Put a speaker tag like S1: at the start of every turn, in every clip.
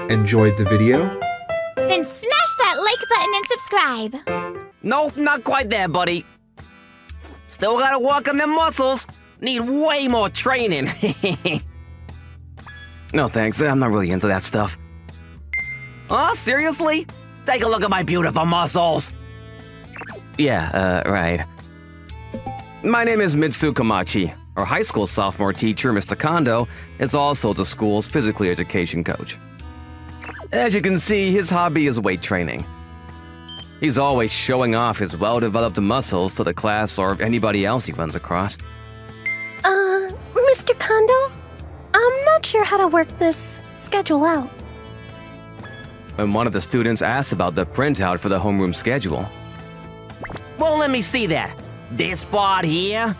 S1: Enjoyed the video?
S2: Then smash that like button and subscribe.
S3: Nope, not quite there, buddy. Still gotta work on them muscles. Need way more training. No thanks, I'm not really into that stuff. Oh, seriously? Take a look at my beautiful muscles. Yeah, right. My name is Mitsu Kamachi. Our high school sophomore teacher, Mr. Kondo, is also the school's physical education coach. As you can see, his hobby is weight training. He's always showing off his well-developed muscles to the class or anybody else he runs across.
S4: Mr. Kondo? I'm not sure how to work this schedule out.
S3: When one of the students asked about the printout for the homeroom schedule. Well, let me see that. This part here?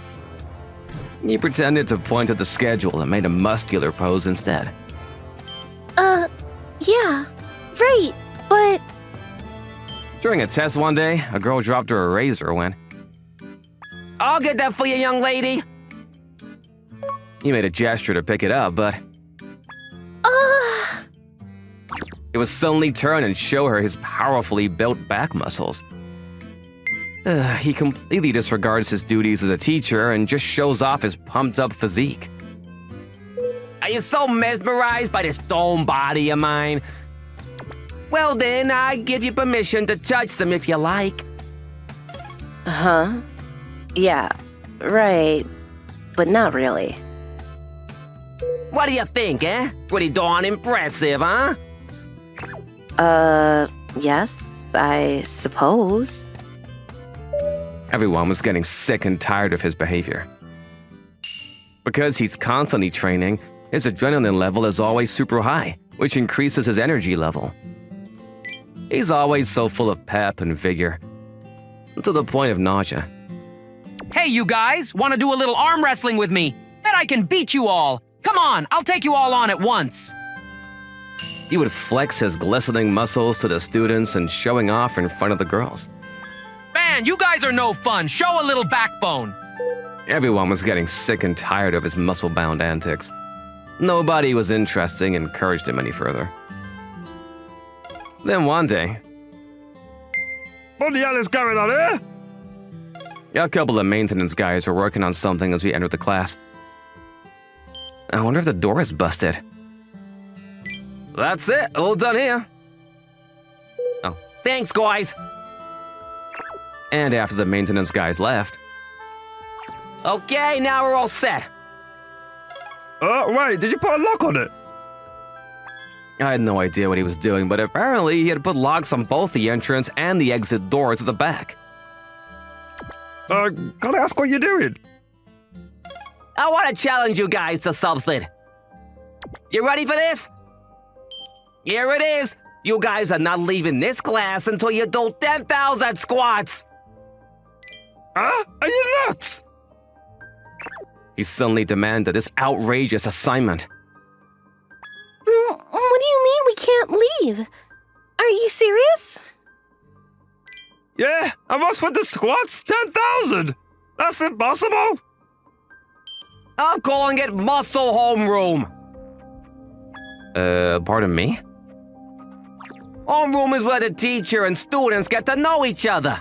S3: He pretended to point at the schedule and made a muscular pose instead.
S4: Yeah, right, but...
S3: During a test one day, a girl dropped her eraser when... I'll get that for you, young lady! He made a gesture to pick it up, but... It would suddenly turn and show her his powerfully built back muscles. He completely disregards his duties as a teacher and just shows off his pumped-up physique. Are you so mesmerized by this stone body of mine? Well then, I give you permission to touch them if you like.
S4: Huh? Yeah, right, but not really.
S3: What do you think, eh? Pretty darn impressive, huh?
S4: Yes, I suppose.
S3: Everyone was getting sick and tired of his behavior. Because he's constantly training, his adrenaline level is always super high, which increases his energy level. He's always so full of pep and vigor, to the point of nausea.
S5: Hey, you guys, want to do a little arm wrestling with me? Bet I can beat you all. Come on, I'll take you all on at once.
S3: He would flex his glistening muscles to the students and showing off in front of the girls.
S5: Man, you guys are no fun. Show a little backbone.
S3: Everyone was getting sick and tired of his muscle-bound antics. Nobody was interested and encouraged him any further. Then one day...
S6: What the hell is going on here?
S3: A couple of maintenance guys were working on something as we entered the class. I wonder if the door is busted. That's it, all done here. Oh, thanks, guys. And after the maintenance guys left... Okay, now we're all set.
S6: Wait, did you put a lock on it?
S3: I had no idea what he was doing, but apparently he had put locks on both the entrance and the exit doors at the back.
S6: Can I ask what you're doing?
S3: I want to challenge you guys to something. You ready for this? Here it is. You guys are not leaving this class until you do 10,000 squats.
S6: Huh? Are you nuts?
S3: He suddenly demanded this outrageous assignment.
S4: What do you mean we can't leave? Are you serious?
S6: Yeah, I must with the squats, 10,000. That's impossible.
S3: I'm calling it muscle homeroom. Pardon me? Homeroom is where the teacher and students get to know each other.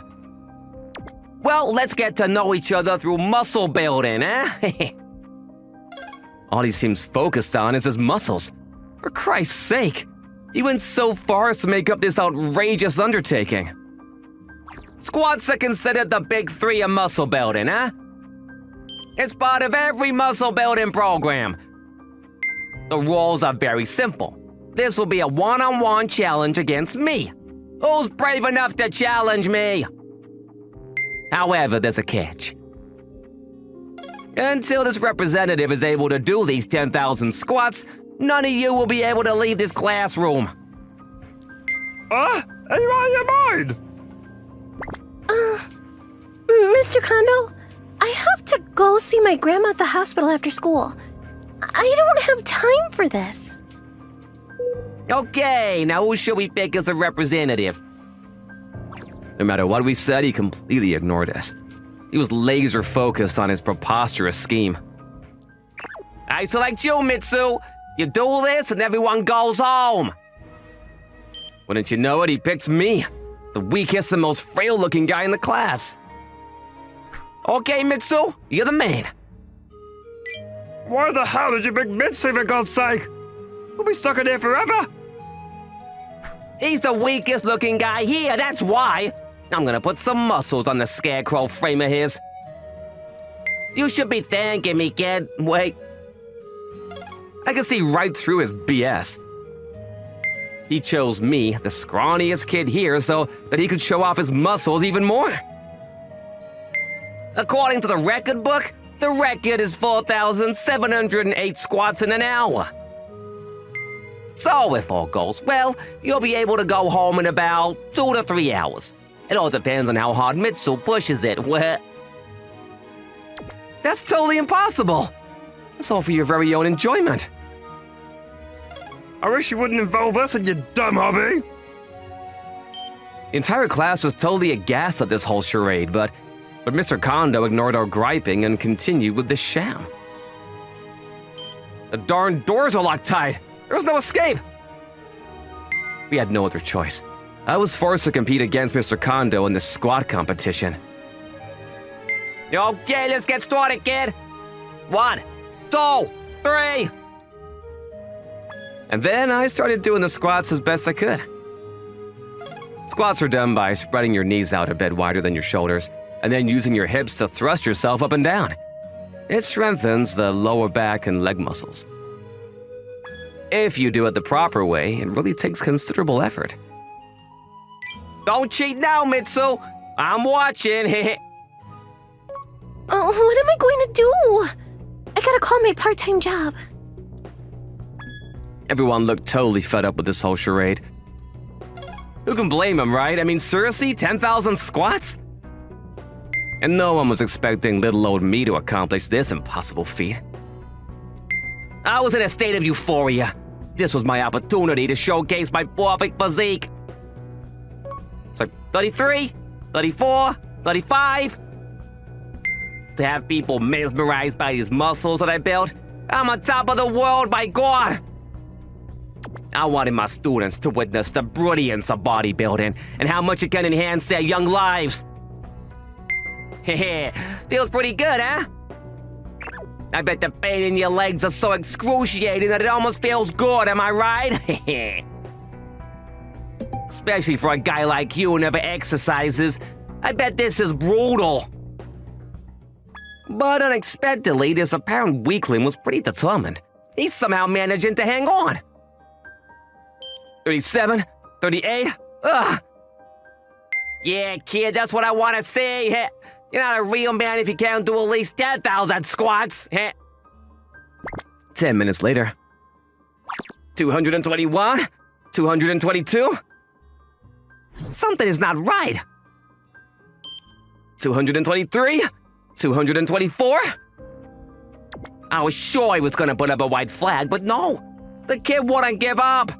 S3: Well, let's get to know each other through muscle building, eh? All he seems focused on is his muscles. For Christ's sake, he went so far as to make up this outrageous undertaking. Squats are considered the big three of muscle building, huh? It's part of every muscle building program. The rules are very simple. This will be a one-on-one challenge against me. Who's brave enough to challenge me? However, there's a catch. Until this representative is able to do these 10,000 squats, none of you will be able to leave this classroom.
S6: Are you out of your mind?
S4: Mr. Kondo, I have to go see my grandma at the hospital after school. I don't have time for this.
S3: Okay, now who should we pick as a representative? No matter what we said, he completely ignored us. He was laser-focused on his preposterous scheme. I select you, Mitsu. You do this and everyone goes home. Wouldn't you know it, he picked me, the weakest and most frail-looking guy in the class. Okay, Mitsu, you're the man.
S6: Why the hell did you pick Mitsu, for God's sake? We'll be stuck in here forever.
S3: He's the weakest-looking guy here, that's why. I'm gonna put some muscles on the scarecrow frame of his. You should be thanking me, kid. Wait. I can see right through his BS. He chose me, the scrawniest kid here, so that he could show off his muscles even more. According to the record book, the record is 4,708 squats in an hour. So if all goes well, you'll be able to go home in about 2 to 3 hours. It all depends on how hard Mitsu pushes it. Well, that's totally impossible. It's all for your very own enjoyment.
S6: I wish you wouldn't involve us in your dumb hobby.
S3: The entire class was totally aghast at this whole charade, but Mr. Kondo ignored our griping and continued with the sham. The darn doors are locked tight. There was no escape. We had no other choice. I was forced to compete against Mr. Kondo in this squat competition. Okay, let's get started, kid. 1, 2, 3. And then I started doing the squats as best I could. Squats are done by spreading your knees out a bit wider than your shoulders, and then using your hips to thrust yourself up and down. It strengthens the lower back and leg muscles. If you do it the proper way, it really takes considerable effort. Don't cheat now, Mitsu. I'm watching.
S4: Oh, what am I going to do? I gotta call my part-time job.
S3: Everyone looked totally fed up with this whole charade. Who can blame him, right? I mean, seriously, 10,000 squats? And no one was expecting little old me to accomplish this impossible feat. I was in a state of euphoria. This was my opportunity to showcase my perfect physique. It's like 33, 34, 35. To have people mesmerized by these muscles that I built. I'm on top of the world, my God! I wanted my students to witness the brilliance of bodybuilding and how much it can enhance their young lives. Heh, feels pretty good, huh? I bet the pain in your legs are so excruciating that it almost feels good, am I right? Especially for a guy like you who never exercises. I bet this is brutal. But unexpectedly, this apparent weakling was pretty determined. He's somehow managing to hang on. 37, 38, ugh. Yeah, kid, that's what I want to see. You're not a real man if you can't do at least 10,000 squats. 10 minutes later. 221, 222. Something is not right. 223, 224. I was sure he was gonna put up a white flag, but no. The kid wouldn't give up.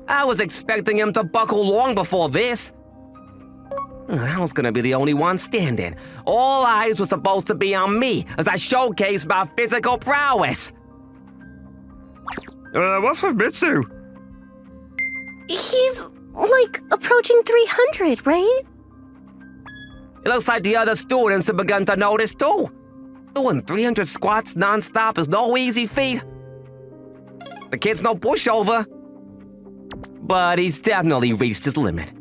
S3: I was expecting him to buckle long before this. I was gonna be the only one standing. All eyes were supposed to be on me as I showcased my physical prowess.
S6: What's with Mitsu?
S4: He's, like, approaching 300, right?
S3: It looks like the other students have begun to notice too. Doing 300 squats non-stop is no easy feat. The kid's no pushover. But he's definitely reached his limit.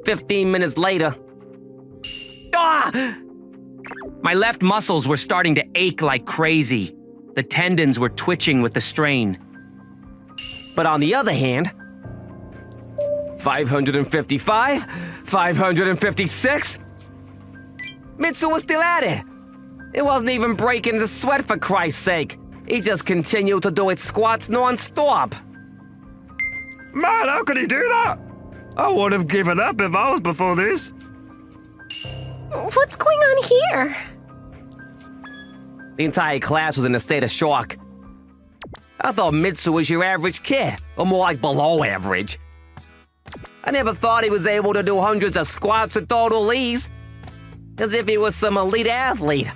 S3: 15 minutes later. Ah!
S5: My left muscles were starting to ache like crazy. The tendons were twitching with the strain.
S3: But on the other hand, 555, 556. Mitsu was still at it. It wasn't even breaking the sweat, for Christ's sake. He just continued to do its squats non-stop.
S6: Man, how could he do that? I would have given up if I was before this.
S4: What's going on here?
S3: The entire class was in a state of shock. I thought Mitsu was your average kid, or more like below average. I never thought he was able to do hundreds of squats with total ease. As if he was some elite athlete.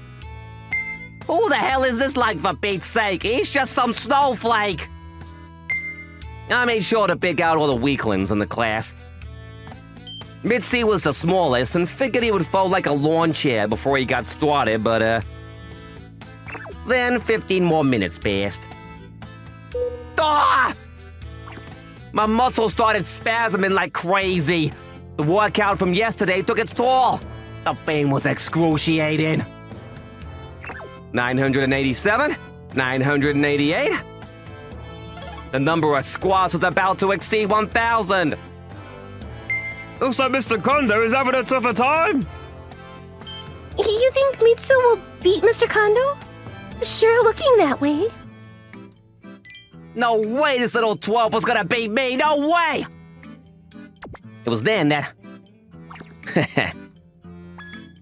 S3: Who the hell is this like, for Pete's sake? He's just some snowflake. I made sure to pick out all the weaklings in the class. Mitzi was the smallest and figured he would fold like a lawn chair before he got started, but then 15 more minutes passed. Ah! My muscles started spasming like crazy. The workout from yesterday took its toll. The pain was excruciating. 987, 988. The number of squats was about to exceed 1,000.
S6: Looks like Mr. Kondo is having a tougher time.
S4: You think Mitsu will beat Mr. Kondo? Sure looking that way.
S3: No way this little twerp was gonna beat me, no way! It was then that...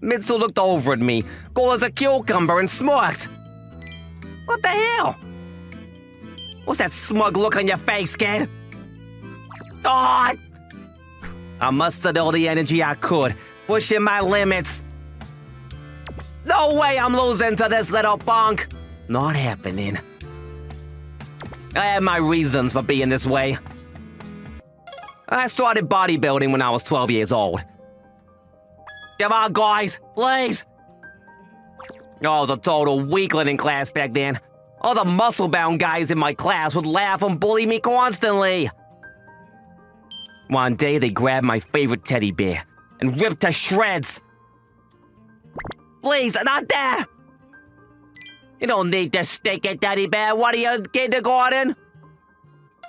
S3: Mitsu looked over at me, cool as a cucumber, and smirked. What the hell? What's that smug look on your face, kid? Oh! I mustered all the energy I could, pushing my limits. No way I'm losing to this little punk. Not happening. I had my reasons for being this way. I started bodybuilding when I was 12 years old. Come on, guys, please. I was a total weakling in class back then. All the muscle-bound guys in my class would laugh and bully me constantly. One day, they grabbed my favorite teddy bear and ripped to shreds. Please, not that! You don't need to stick it, teddy bear. What are you, kindergarten?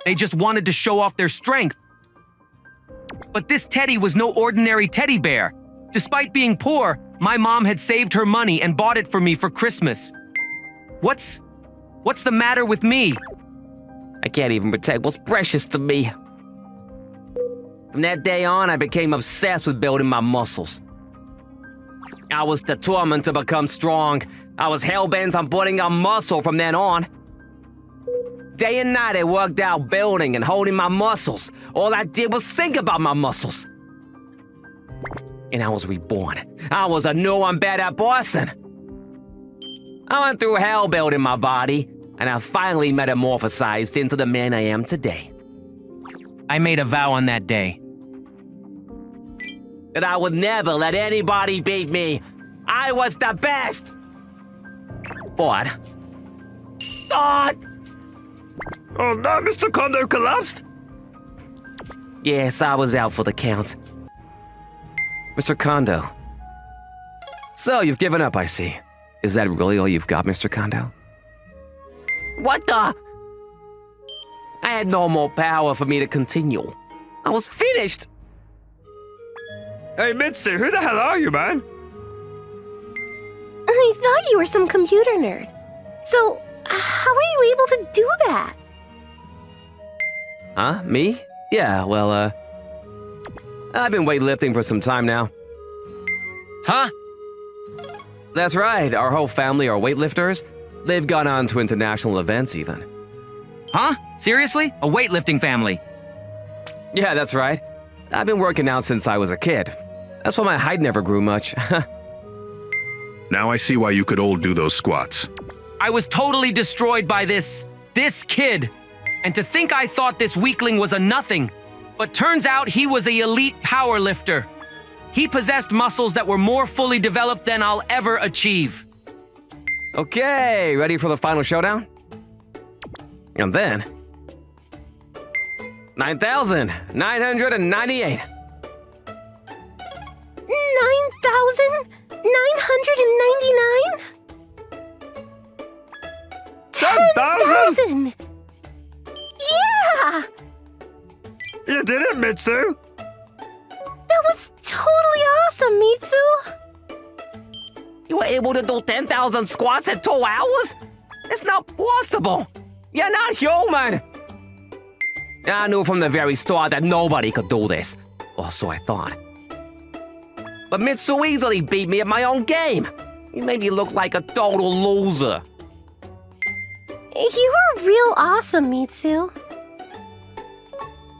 S5: They just wanted to show off their strength. But this teddy was no ordinary teddy bear. Despite being poor, my mom had saved her money and bought it for me for Christmas. What's the matter with me?
S3: I can't even protect what's precious to me. From that day on, I became obsessed with building my muscles. I was determined to become strong. I was hell-bent on putting on muscle from then on. Day and night I worked out building and holding my muscles. All I did was think about my muscles. And I was reborn. I was a new and better person. I went through hell building my body, and I finally metamorphosized into the man I am today.
S5: I made a vow on that day.
S3: That I would never let anybody beat me. I was the best. But...
S6: Oh no, Mr. Kondo collapsed.
S3: Yes, I was out for the count. Mr. Kondo. So, you've given up, I see. Is that really all you've got, Mr. Kondo? What the? I had no more power for me to continue. I was finished.
S6: Hey, Mitsu, who the hell are you, man?
S4: I thought you were some computer nerd. So, how are you able to do that?
S3: Huh? Me? Yeah, well, I've been weightlifting for some time now.
S5: Huh?
S3: That's right, our whole family are weightlifters. They've gone on to international events, even.
S5: Huh? Seriously? A weightlifting family?
S3: Yeah, that's right. I've been working out since I was a kid. That's why my height never grew much.
S1: Now I see why you could all do those squats.
S5: I was totally destroyed by this kid. And to think I thought this weakling was a nothing. But turns out he was an elite power lifter. He possessed muscles that were more fully developed than I'll ever achieve.
S3: Okay, ready for the final showdown? And then... 9,998.
S4: 9,999?
S6: 10,000?
S4: 10,000! Yeah!
S6: You did it, Mitsu.
S4: That was totally awesome, Mitsu!
S3: You were able to do 10,000 squats in 2 hours? It's not possible! You're not human! I knew from the very start that nobody could do this. Or so I thought. But Mitsu easily beat me at my own game. He made me look like a total loser.
S4: You were real awesome, Mitsu.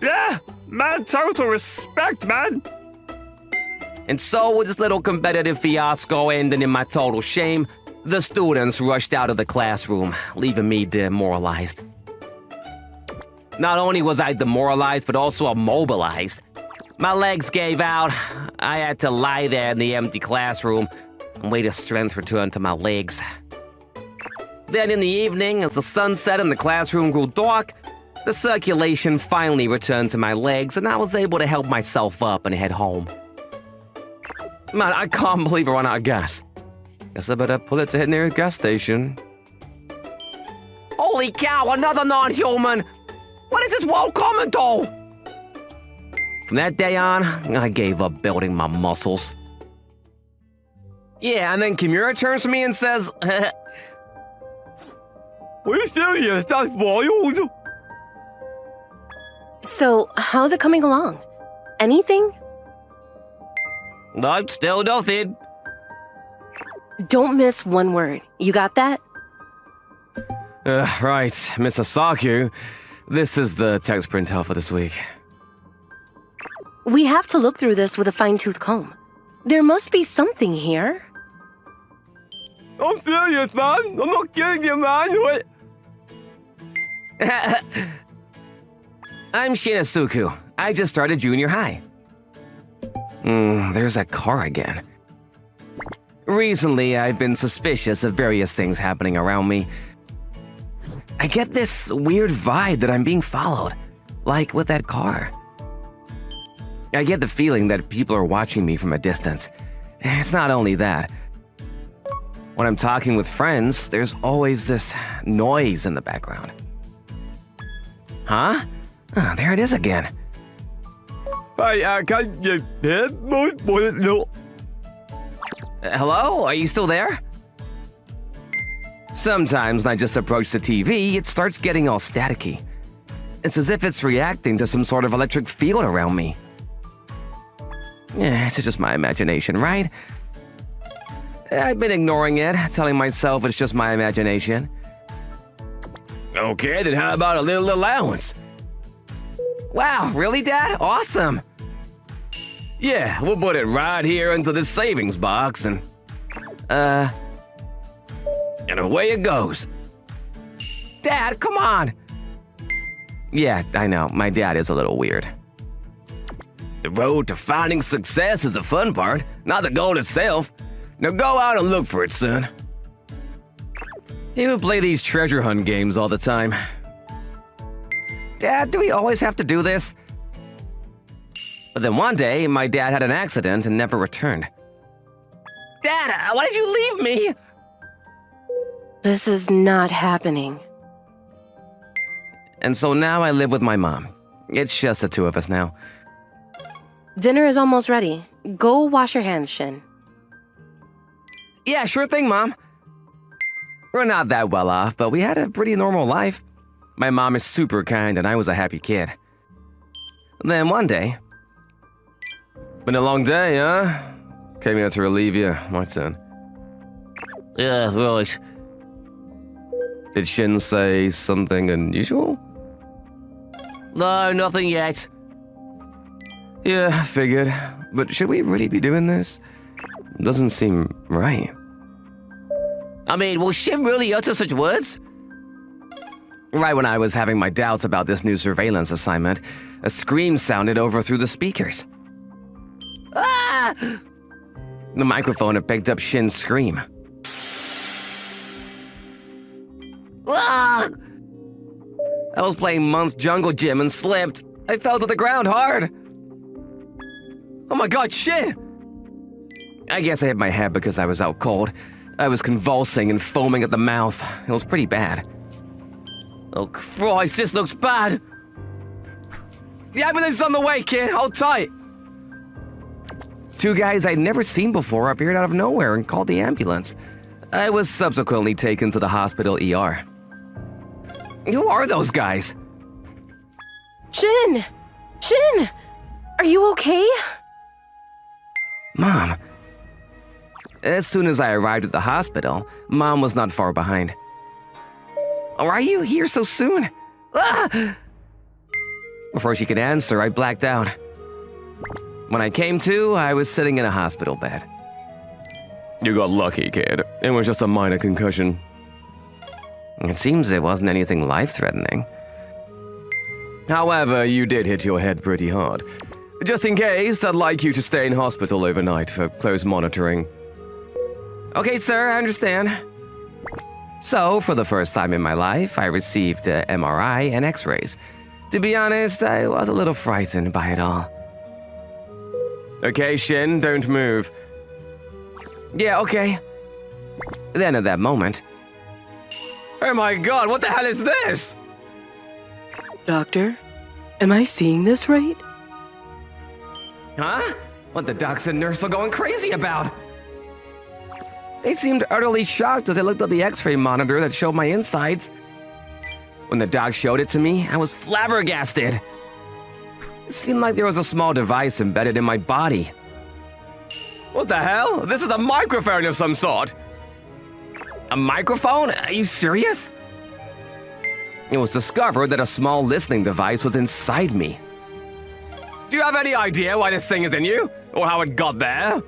S6: Yeah, man, total respect, man.
S3: And so, with this little competitive fiasco ending in my total shame, the students rushed out of the classroom, leaving me demoralized. Not only was I demoralized, but also immobilized. My legs gave out. I had to lie there in the empty classroom and wait as strength returned to my legs. Then in the evening, as the sun set and the classroom grew dark, the circulation finally returned to my legs and I was able to help myself up and head home. Man, I can't believe we're on out of gas. Guess I better pull it to hit near a gas station. Holy cow, another non-human! What is this world coming to? From that day on, I gave up building my muscles. Yeah, and then Kimura turns to me and says, Are you serious? That's wild.
S4: So, how's it coming along? Anything?
S3: No, still nothing.
S4: Don't miss one word. You got that?
S3: Right, Mr. Saku. This is the text printout for this week.
S4: We have to look through this with a fine-tooth comb. There must be something here.
S3: I'm serious, man. I'm not kidding you, man. What? I'm Shinosuke. I just started junior high. There's that car again. Recently, I've been suspicious of various things happening around me. I get this weird vibe that I'm being followed, like with that car. I get the feeling that people are watching me from a distance. It's not only that. When I'm talking with friends, there's always this noise in the background. Huh? Oh, there it is again. Hey, can you hear me? Hello? Are you still there? Sometimes when I just approach the TV, it starts getting all staticky. It's as if it's reacting to some sort of electric field around me. Yeah, it's just my imagination, right? I've been ignoring it, telling myself it's just my imagination. Okay, then how about a little allowance? Wow, really, Dad? Awesome! Yeah, we'll put it right here into the savings box and away it goes. Dad, come on! Yeah, I know, my dad is a little weird. The road to finding success is the fun part, not the goal itself. Now go out and look for it, son. He would play these treasure hunt games all the time. Dad, do we always have to do this? But then one day, my dad had an accident and never returned. Dad, why did you leave me?
S4: This is not happening.
S3: And so now I live with my mom. It's just the two of us now.
S4: Dinner is almost ready. Go wash your hands, Shin.
S3: Yeah, sure thing, Mom. We're not that well off, but we had a pretty normal life. My mom is super kind and I was a happy kid. Then one day... Been a long day, huh? Came here to relieve you, my son. Yeah, right. Did Shin say something unusual? No, nothing yet. Yeah, figured. But should we really be doing this? Doesn't seem right. I mean, will Shin really utter such words? Right when I was having my doubts about this new surveillance assignment, a scream sounded over through the speakers. Ah! The microphone had picked up Shin's scream. Ah! I was playing Month's Jungle Gym and slipped. I fell to the ground hard. Oh my god, shit! I guess I hit my head because I was out cold. I was convulsing and foaming at the mouth. It was pretty bad. Oh Christ, this looks bad! The ambulance is on the way, kid. Hold tight. Two guys I'd never seen before appeared out of nowhere and called the ambulance. I was subsequently taken to the hospital ER. Who are those guys?
S4: Shin! Shin! Are you okay?
S3: Mom. As soon as I arrived at the hospital, Mom was not far behind. Oh, are you here so soon? Ah! Before she could answer, I blacked out. When I came to, I was sitting in a hospital bed. You got lucky, kid. It was just a minor concussion. It seems it wasn't anything life-threatening. However, you did hit your head pretty hard. Just in case, I'd like you to stay in hospital overnight for close monitoring. Okay, sir, I understand. So, for the first time in my life, I received a MRI and x-rays. To be honest, I was a little frightened by it all. Okay, Shin, don't move. Yeah, okay. Then at that moment... Oh my god, what the hell is this?
S7: Doctor, am I seeing this right?
S3: Huh? What the docs and nurse are going crazy about? They seemed utterly shocked as I looked at the x-ray monitor that showed my insides. When the doc showed it to me, I was flabbergasted. It seemed like there was a small device embedded in my body. What the hell? This is a microphone of some sort. A microphone? Are you serious? It was discovered that a small listening device was inside me. Do you have any idea why this thing is in you? Or how it got there?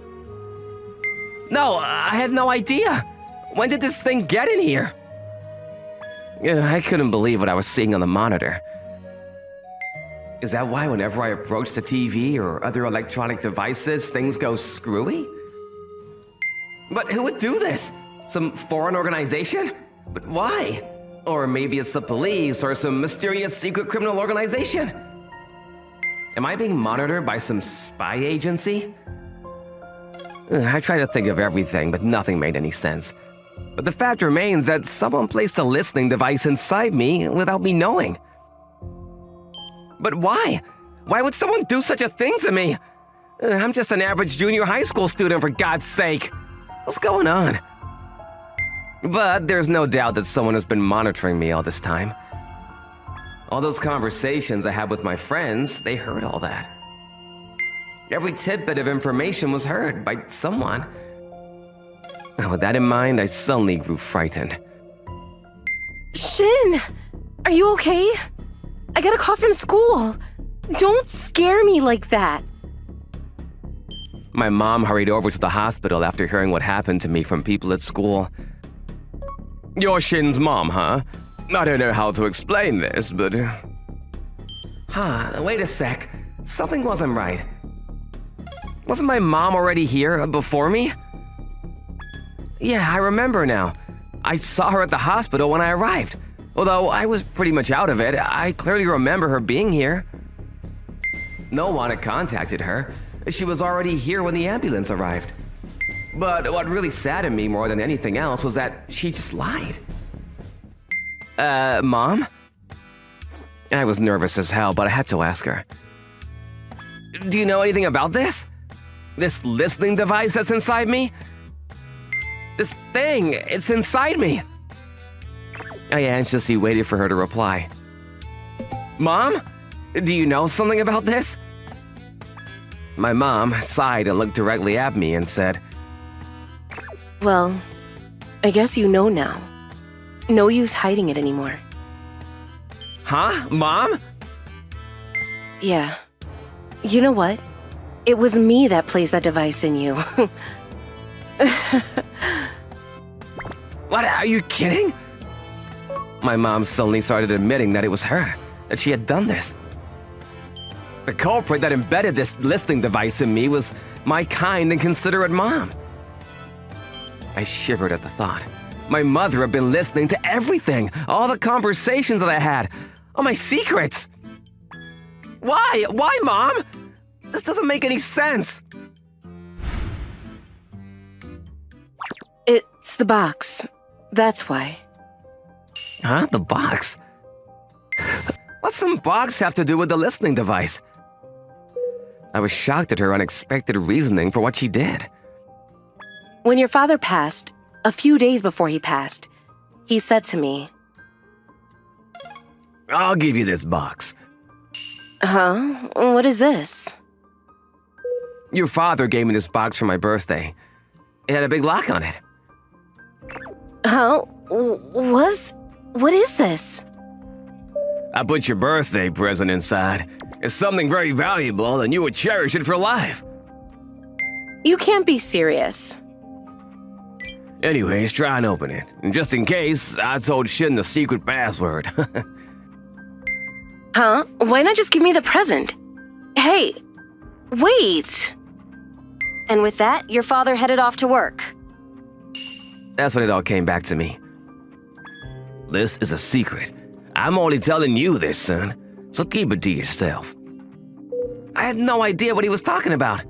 S3: No, I had no idea. When did this thing get in here? I couldn't believe what I was seeing on the monitor. Is that why whenever I approach the TV or other electronic devices, things go screwy? But who would do this? Some foreign organization? But why? Or maybe it's the police or some mysterious secret criminal organization? Am I being monitored by some spy agency? I tried to think of everything, but nothing made any sense. But the fact remains that someone placed a listening device inside me without me knowing. But why? Why would someone do such a thing to me? I'm just an average junior high school student, for God's sake. What's going on? But there's no doubt that someone has been monitoring me all this time. All those conversations I had with my friends, they heard all that. Every tidbit of information was heard by someone. With that in mind, I suddenly grew frightened.
S4: Shin, are you okay? I got a call from school. Don't scare me like that.
S3: My mom hurried over to the hospital after hearing what happened to me from people at school. You're Shin's mom, huh? I don't know how to explain this, but... Wait a sec. Something wasn't right. Wasn't my mom already here before me? Yeah, I remember now. I saw her at the hospital when I arrived. Although I was pretty much out of it, I clearly remember her being here. No one had contacted her. She was already here when the ambulance arrived. But what really saddened me more than anything else was that she just lied. Mom? I was nervous as hell, but I had to ask her. Do you know anything about this? This listening device that's inside me? This thing, it's inside me. I anxiously waited for her to reply. Mom? Do you know something about this? My mom sighed and looked directly at me and said,
S4: Well, I guess you know now. No use hiding it anymore.
S3: Huh? Mom?
S4: Yeah. You know what? It was me that placed that device in you.
S3: What? Are you kidding? My mom suddenly started admitting that it was her, that she had done this. The culprit that embedded this listening device in me was my kind and considerate mom. I shivered at the thought. My mother had been listening to everything, all the conversations that I had, all my secrets. Why? Why, Mom? This doesn't make any sense.
S4: It's the box. That's why.
S3: Huh? The box? What's some box have to do with the listening device? I was shocked at her unexpected reasoning for what she did.
S4: When your father passed, a few days before he passed, he said to me,
S3: I'll give you this box.
S4: Huh? What is this?
S3: Your father gave me this box for my birthday. It had a big lock on it.
S4: Huh? What is this?
S3: I put your birthday present inside. It's something very valuable and you would cherish it for life.
S4: You can't be serious.
S3: Anyways, try and open it. And just in case, I told Shin the secret password.
S4: Huh? Why not just give me the present? Hey, wait!
S8: And with that, your father headed off to work.
S3: That's when it all came back to me. This is a secret. I'm only telling you this, son, so keep it to yourself. I had no idea what he was talking about.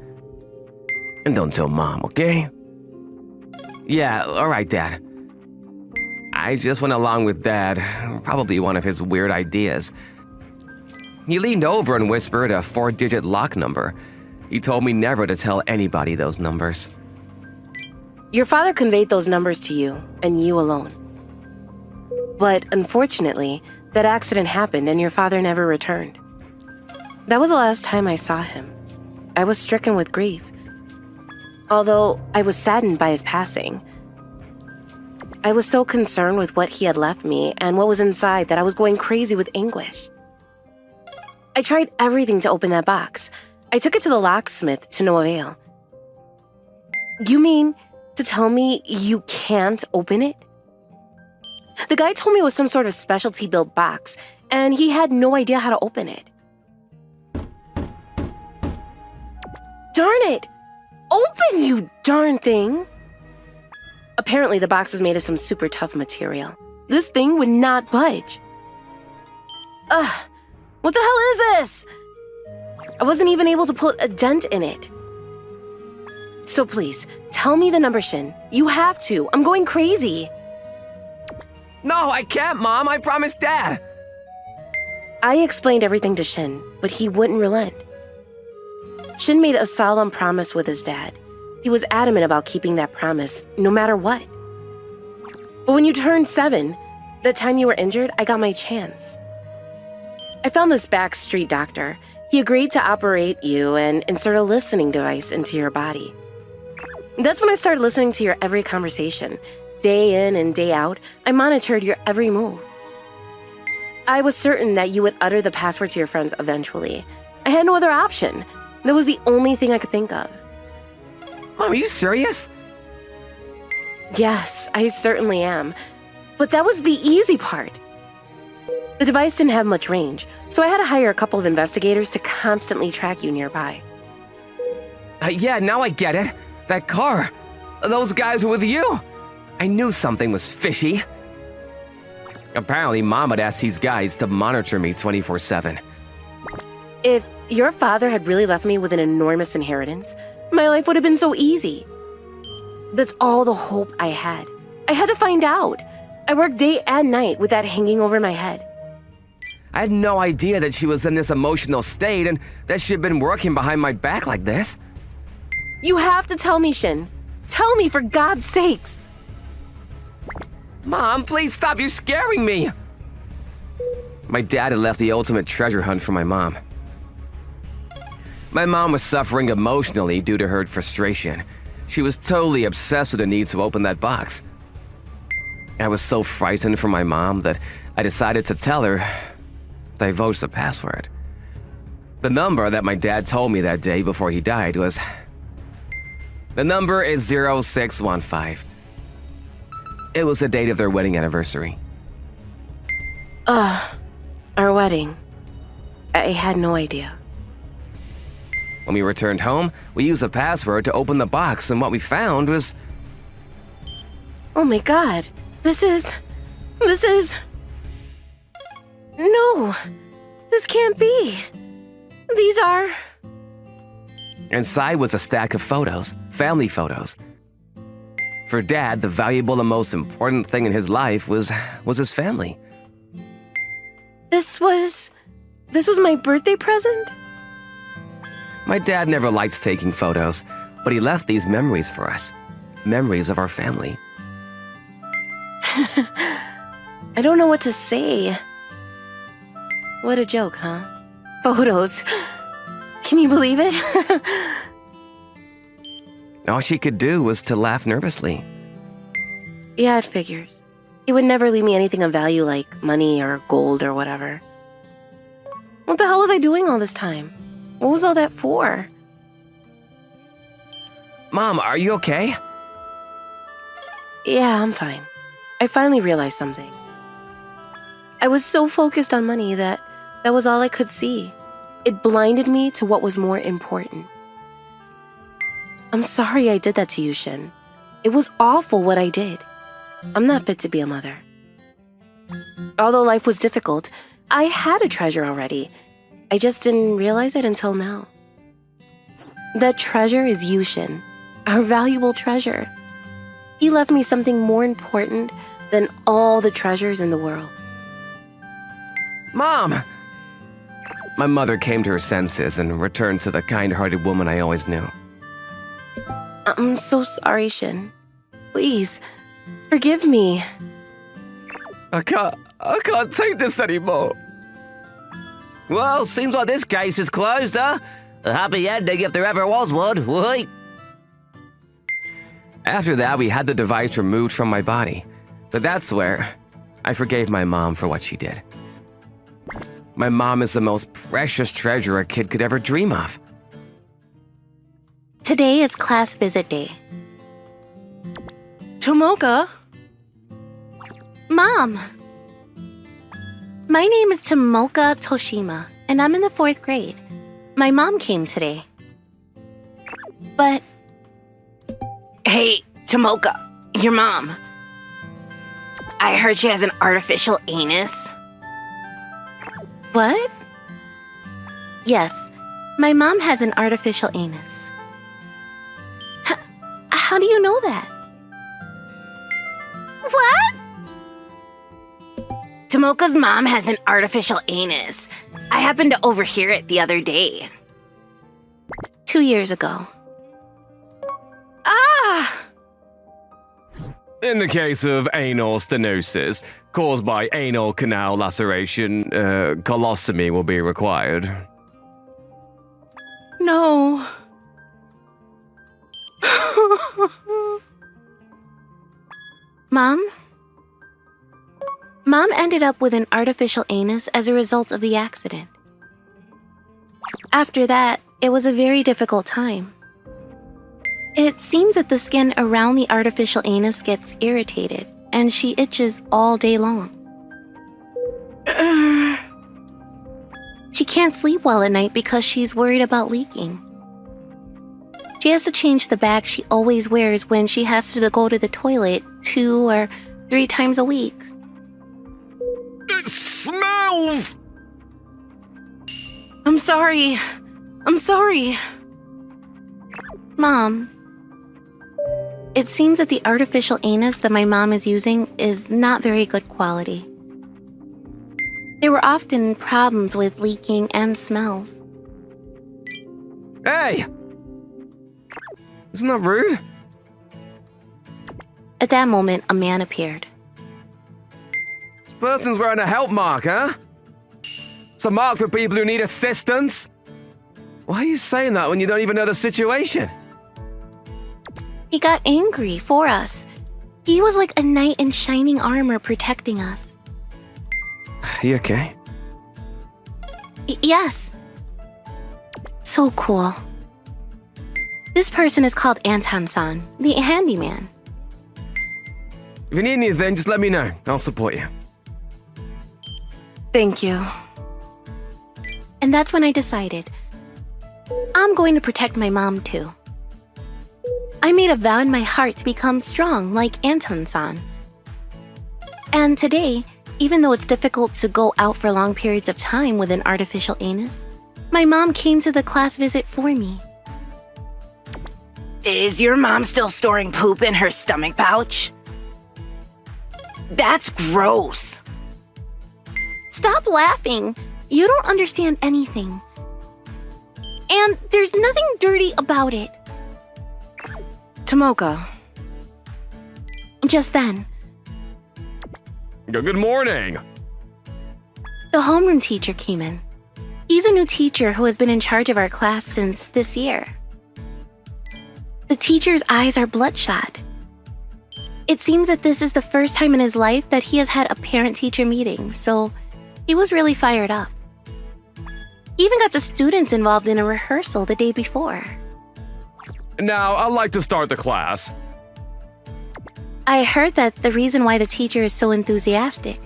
S3: And don't tell Mom, okay? Yeah, all right, Dad. I just went along with Dad, probably one of his weird ideas. He leaned over and whispered a 4-digit lock number. He told me never to tell anybody those numbers.
S4: Your father conveyed those numbers to you, and you alone. But unfortunately, that accident happened and your father never returned. That was the last time I saw him. I was stricken with grief. Although I was saddened by his passing, I was so concerned with what he had left me and what was inside that I was going crazy with anguish. I tried everything to open that box. I took it to the locksmith to no avail. You mean to tell me you can't open it? The guy told me it was some sort of specialty built box, and he had no idea how to open it. Darn it! Open, you darn thing! Apparently, the box was made of some super tough material. This thing would not budge. Ugh, what the hell is this? I wasn't even able to put a dent in it. So please, tell me the number, Shin. You have to. I'm going crazy.
S3: No, I can't, Mom. I promised Dad.
S4: I explained everything to Shin, but he wouldn't relent. Shin made a solemn promise with his dad. He was adamant about keeping that promise, no matter what. But when you turned 7, the time you were injured, I got my chance. I found this back street doctor. He agreed to operate you and insert a listening device into your body. That's when I started listening to your every conversation. Day in and day out, I monitored your every move. I was certain that you would utter the password to your friends eventually. I had no other option. That was the only thing I could think of.
S3: Mom, are you serious?
S4: Yes, I certainly am. But that was the easy part. The device didn't have much range, so I had to hire a couple of investigators to constantly track you nearby.
S3: Yeah, now I get it. That car. Those guys were with you. I knew something was fishy. Apparently, Mom had asked these guys to monitor me 24/7.
S4: If your father had really left me with an enormous inheritance, my life would have been so easy. That's all the hope I had. I had to find out. I worked day and night with that hanging over my head.
S3: I had no idea that she was in this emotional state and that she had been working behind my back like this.
S4: You have to tell me, Shin. Tell me, for God's sakes.
S3: Mom, please stop. You're scaring me. My dad had left the ultimate treasure hunt for my mom. My mom was suffering emotionally due to her frustration. She was totally obsessed with the need to open that box. I was so frightened for my mom that I decided to tell her, divulge the password. The number that my dad told me that day before he died was... The number is 0615. It was the date of their wedding anniversary.
S4: Our wedding. I had no idea.
S3: When we returned home, we used the password to open the box, and what we found was...
S4: Oh my God. This is... No. This can't be. These are...
S3: Inside was a stack of photos, family photos. For Dad, the valuable and most important thing in his life was his family.
S4: This was my birthday present?
S3: My dad never liked taking photos, but he left these memories for us. Memories of our family.
S4: I don't know what to say. What a joke, huh? Photos. Can you believe it?
S3: All she could do was to laugh nervously.
S4: Yeah, it figures. He would never leave me anything of value like money or gold or whatever. What the hell was I doing all this time? What was all that for?
S3: Mom, are you okay?
S4: Yeah, I'm fine. I finally realized something. I was so focused on money that That was all I could see. It blinded me to what was more important. I'm sorry I did that to you, Shin. It was awful what I did. I'm not fit to be a mother. Although life was difficult, I had a treasure already. I just didn't realize it until now. That treasure is Yushin, our valuable treasure. He left me something more important than all the treasures in the world.
S3: Mom! My mother came to her senses and returned to the kind-hearted woman I always knew.
S4: I'm so sorry, Shin. Please, forgive me.
S3: I can't take this anymore. Well, seems like this case is closed, huh? A happy ending if there ever was one, right? After that, we had the device removed from my body. But that's where I forgave my mom for what she did. My mom is the most precious treasure a kid could ever dream of.
S2: Today is class visit day.
S4: Tomoka?
S2: Mom! My name is Tomoka Toshima, and I'm in the 4th grade. My mom came today. But
S4: Hey, Tomoka, your mom. I heard she has an artificial anus.
S2: what? Yes, my mom has an artificial anus. How do you know that? What?
S4: Tomoka's mom has an artificial anus. I happened to overhear it the other day.
S2: 2 years ago.
S4: Ah!
S3: In the case of anal stenosis, caused by anal canal laceration, colostomy will be required.
S4: No.
S2: Mom? Mom ended up with an artificial anus as a result of the accident. After that, it was a very difficult time. It seems that the skin around the artificial anus gets irritated, and she itches all day long. She can't sleep well at night because she's worried about leaking. She has to change the bag she always wears when she has to go to the toilet 2 or 3 times a week.
S3: It smells!
S4: I'm sorry.
S2: Mom, it seems that the artificial anus that my mom is using is not very good quality. There were often problems with leaking and smells.
S3: Hey! Isn't that rude?
S2: At that moment, a man appeared.
S3: This person's wearing a help mark, huh? It's a mark for people who need assistance? Why are you saying that when you don't even know the situation?
S2: He got angry for us. He was like a knight in shining armor protecting us.
S3: You okay?
S2: Yes. So cool. This person is called Anton-san, the handyman.
S3: If you need anything, just let me know. I'll support you.
S4: Thank you.
S2: And that's when I decided, I'm going to protect my mom too. I made a vow in my heart to become strong like Anton-san. And today, even though it's difficult to go out for long periods of time with an artificial anus, my mom came to the class visit for me.
S4: Is your mom still storing poop in her stomach pouch? That's gross.
S2: Stop laughing. You don't understand anything. And there's nothing dirty about it.
S4: Tomoka.
S2: Just then,
S3: Good morning.
S2: the homeroom teacher came in. He's a new teacher who has been in charge of our class since this year. The teacher's eyes are bloodshot. It seems that this is the first time in his life that he has had a parent-teacher meeting, so he was really fired up. He even got the students involved in a rehearsal the day before.
S3: Now, I'd like to start the class.
S2: I heard that the reason why the teacher is so enthusiastic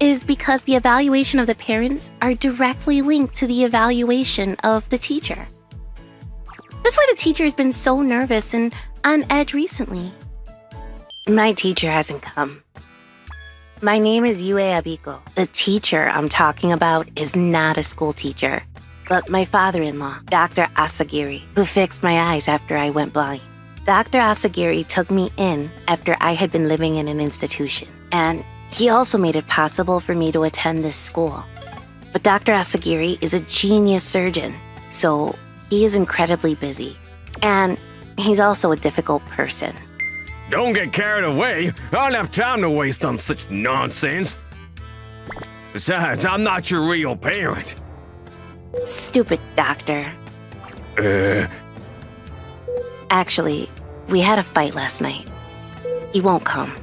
S2: is because the evaluation of the parents are directly linked to the evaluation of the teacher. That's why the teacher has been so nervous and on edge recently. My teacher hasn't come. My name is Yue Abiko. The teacher I'm talking about is not a school teacher, but my father-in-law, Dr. Asagiri, who fixed my eyes after I went blind. Dr. Asagiri took me in after I had been living in an institution, and he also made it possible for me to attend this school. But Dr. Asagiri is a genius surgeon, so he is incredibly busy, and he's also a difficult person.
S3: Don't get carried away. I don't have time to waste on such nonsense. Besides, I'm not your real parent.
S2: Stupid doctor. Actually, we had a fight last night. He won't come.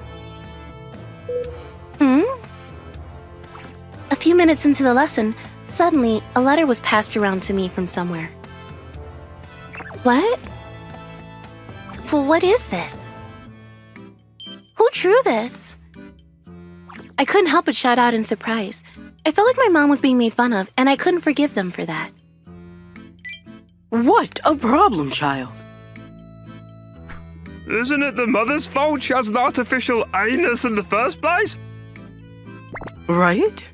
S2: A few minutes into the lesson, suddenly a letter was passed around to me from somewhere. What? Well, what is this? Who drew this? I couldn't help but shout out in surprise. I felt like my mom was being made fun of, and I couldn't forgive them for that.
S7: What a problem, child.
S6: Isn't it the mother's fault she has an artificial anus in the first place?
S7: Right?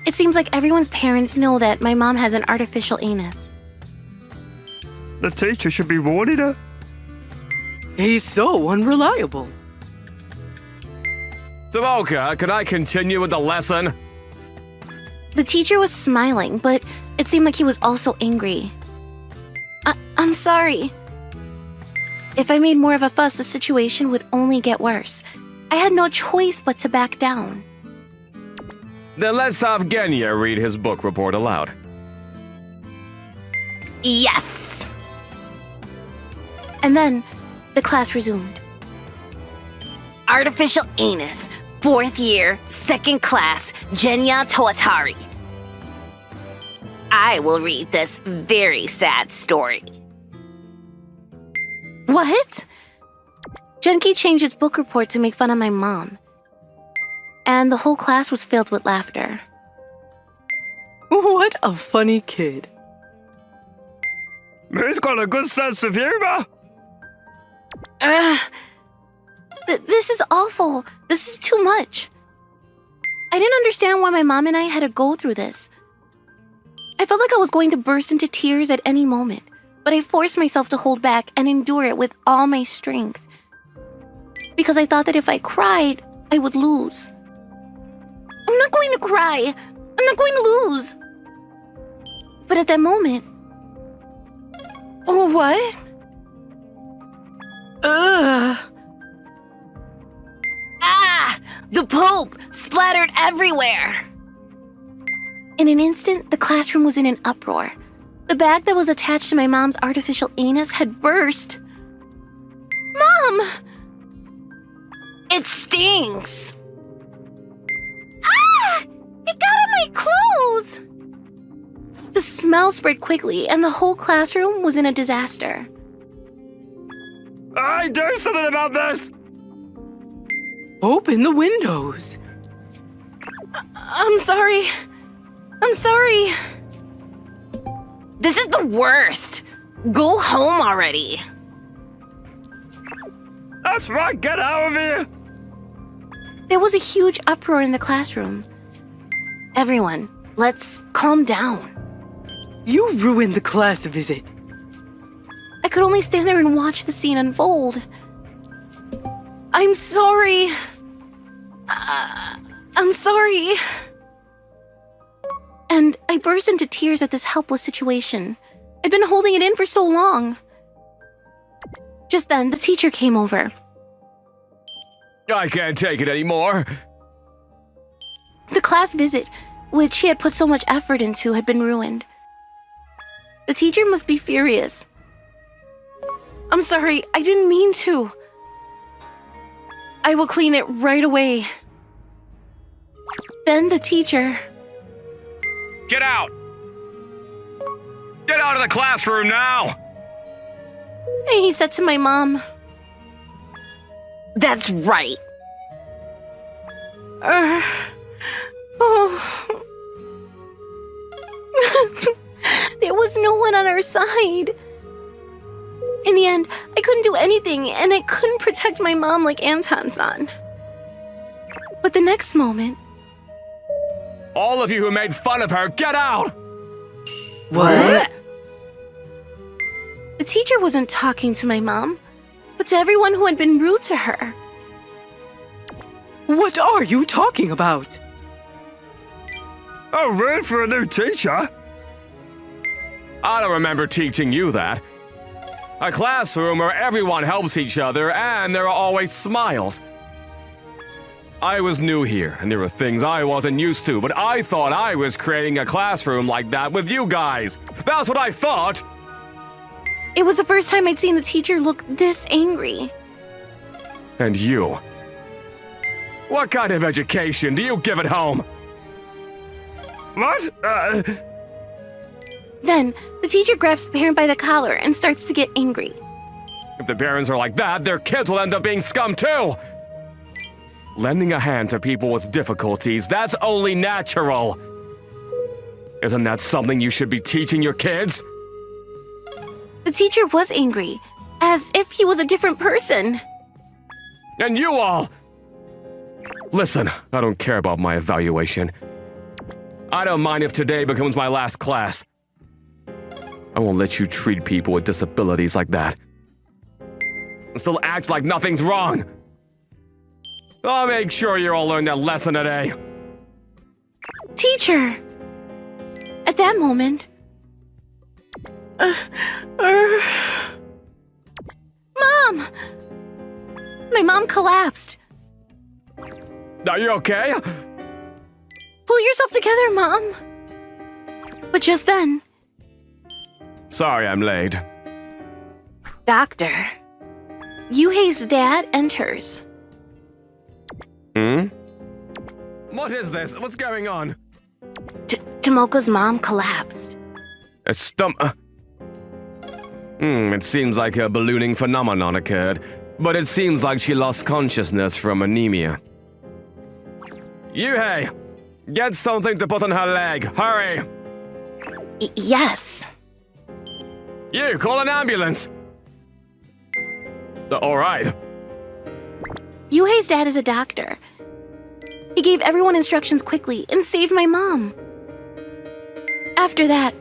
S2: It seems like everyone's parents know that my mom has an artificial anus.
S6: The teacher should be warning her.
S7: He's so unreliable.
S3: Samoka, can I continue with the lesson?
S2: The teacher was smiling, but it seemed like he was also angry. I'm sorry. If I made more of a fuss, the situation would only get worse. I had no choice but to back down.
S3: Then let's have Genya read his book report aloud.
S2: Yes! And then, the class resumed. Artificial anus, 4th year, 2nd class, Genya Toatari. I will read this very sad story. What? Genki changed his book report to make fun of my mom. And the whole class was filled with laughter.
S7: What a funny kid.
S6: He's got a good sense of humor.
S2: This is awful. This is too much. I didn't understand why my mom and I had to go through this. I felt like I was going to burst into tears at any moment, but I forced myself to hold back and endure it with all my strength. Because I thought that if I cried, I would lose. I'm not going to cry. I'm not going to lose. But at that moment... Oh, what?
S7: Ugh.
S2: Ah! The poop splattered everywhere! In an instant, the classroom was in an uproar. The bag that was attached to my mom's artificial anus had burst. Mom! It stinks! Ah! It got on my clothes! The smell spread quickly, and the whole classroom was in a disaster.
S6: Hey, do something about this!
S7: Open the windows.
S2: I'm sorry. I'm sorry. This is the worst. Go home already.
S6: That's right, get out of here!
S2: There was a huge uproar in the classroom. Everyone, let's calm down.
S7: You ruined the class visit.
S2: I could only stand there and watch the scene unfold. I'm sorry. I'm sorry. And I burst into tears at this helpless situation. I'd been holding it in for so long. Just then, the teacher came over.
S3: I can't take it anymore.
S2: The class visit, which he had put so much effort into, had been ruined. The teacher must be furious. I'm sorry, I didn't mean to. I will clean it right away. Then the teacher...
S1: Get out! Get out of the classroom now!
S2: He said to my mom, That's right. There was no one on our side. In the end, I couldn't do anything, and I couldn't protect my mom like Anton-san. But the next moment,
S3: All of you who made fun of her, get out!
S7: What?
S2: the teacher wasn't talking to my mom, but to everyone who had been rude to her.
S7: What are you talking about?
S6: Oh, rude for a new teacher?
S3: I don't remember teaching you that. A classroom where everyone helps each other and there are always smiles. I was new here, and there were things I wasn't used to, but I thought I was creating a classroom like that with you guys. That's what I thought!
S2: It was the first time I'd seen the teacher look this angry.
S3: And you? What kind of education do you give at home?
S6: What?
S2: Then, the teacher grabs the parent by the collar and starts to get angry.
S3: If the parents are like that, their kids will end up being scum too! Lending a hand to people with difficulties, that's only natural! Isn't that something you should be teaching your kids?
S2: The teacher was angry, as if he was a different person.
S3: And you all! Listen, I don't care about my evaluation. I don't mind if today becomes my last class. I won't let you treat people with disabilities like that. And still act like nothing's wrong. I'll make sure you all learn that lesson today.
S2: Teacher! At that moment... Mom! My mom collapsed.
S3: Are you okay?
S2: Pull yourself together, Mom. But just then...
S3: Sorry I'm late.
S2: Doctor, Yuhei's dad enters.
S3: What is this? What's going on?
S2: Tomoka's mom collapsed.
S3: A it seems like a ballooning phenomenon occurred, but it seems like she lost consciousness from anemia. Yuhei! Get something to put on her leg, hurry!
S2: Yes.
S3: You, call an ambulance! Alright.
S2: Yuhei's dad is a doctor. He gave everyone instructions quickly and saved my mom. After that,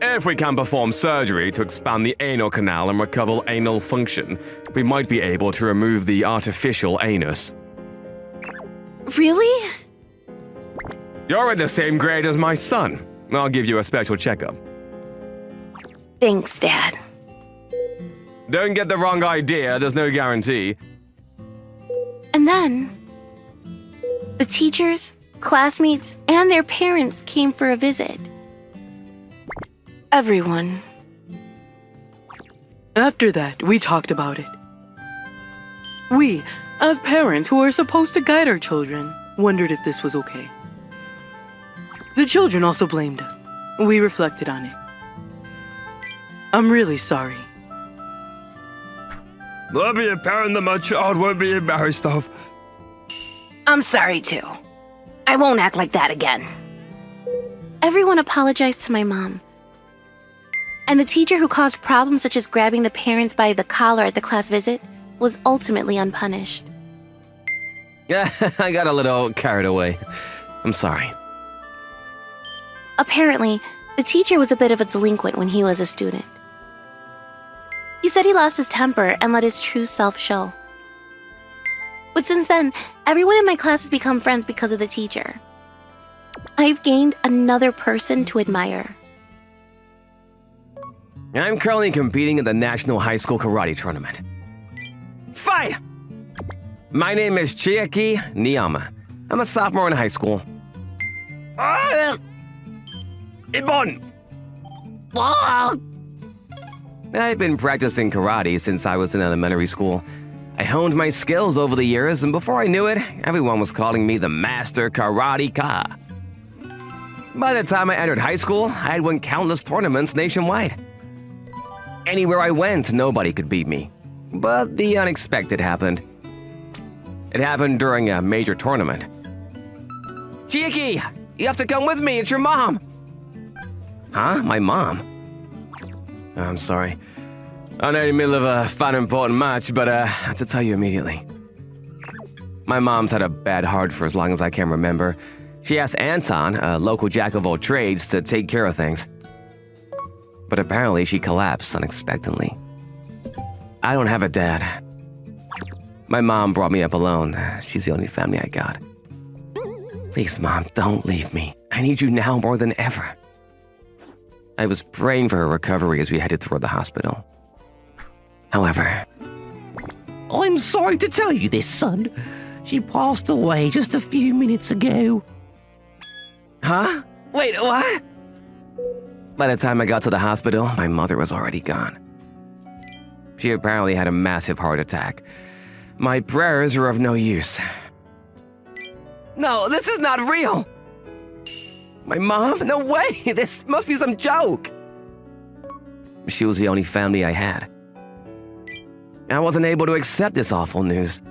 S3: If we can perform surgery to expand the anal canal and recover anal function, we might be able to remove the artificial anus.
S2: really?
S3: You're in the same grade as my son. I'll give you a special checkup.
S2: Thanks, Dad.
S3: Don't get the wrong idea, there's no guarantee.
S2: And then, the teachers, classmates, and their parents came for a visit. Everyone.
S7: After that, we talked about it. We, as parents who are supposed to guide our children, wondered if this was okay. The children also blamed us. We reflected on it. I'm really sorry.
S6: I'll be a parent that my child won't be embarrassed of.
S8: I'm sorry too. I won't act like that again.
S2: Everyone apologized to my mom. And the teacher who caused problems such as grabbing the parents by the collar at the class visit was ultimately unpunished.
S3: Yeah, I got a little carried away. I'm sorry.
S2: Apparently, the teacher was a bit of a delinquent when he was a student. He said he lost his temper and let his true self show. But since then, everyone in my class has become friends because of the teacher. I've gained another person to admire.
S3: I'm currently competing in the National High School Karate Tournament. Fight! My name is Chiaki Niyama. I'm a sophomore in high school. Ibon! I've been practicing karate since I was in elementary school. I honed my skills over the years, and before I knew it, everyone was calling me the Master Karate-Ka. By the time I entered high school, I had won countless tournaments nationwide. Anywhere I went, nobody could beat me. But the unexpected happened. It happened during a major tournament. Chiaki, you have to come with me. It's your mom. Huh? My mom? I'm sorry. I'm in the middle of a fun important match, but I have to tell you immediately. My mom's had a bad heart for as long as I can remember. She asked Anton, a local jack of all trades, to take care of things. But apparently she collapsed unexpectedly. I don't have a dad. My mom brought me up alone. She's the only family I got. Please, Mom, don't leave me. I need you now more than ever. I was praying for her recovery as we headed toward the hospital. However,
S9: I'm sorry to tell you this, son. She passed away just a few minutes ago.
S3: huh? Wait, what? By the time I got to the hospital, my mother was already gone. She apparently had a massive heart attack. My prayers were of no use. No, this is not real! My mom? No way! This must be some joke! She was the only family I had. I wasn't able to accept this awful news.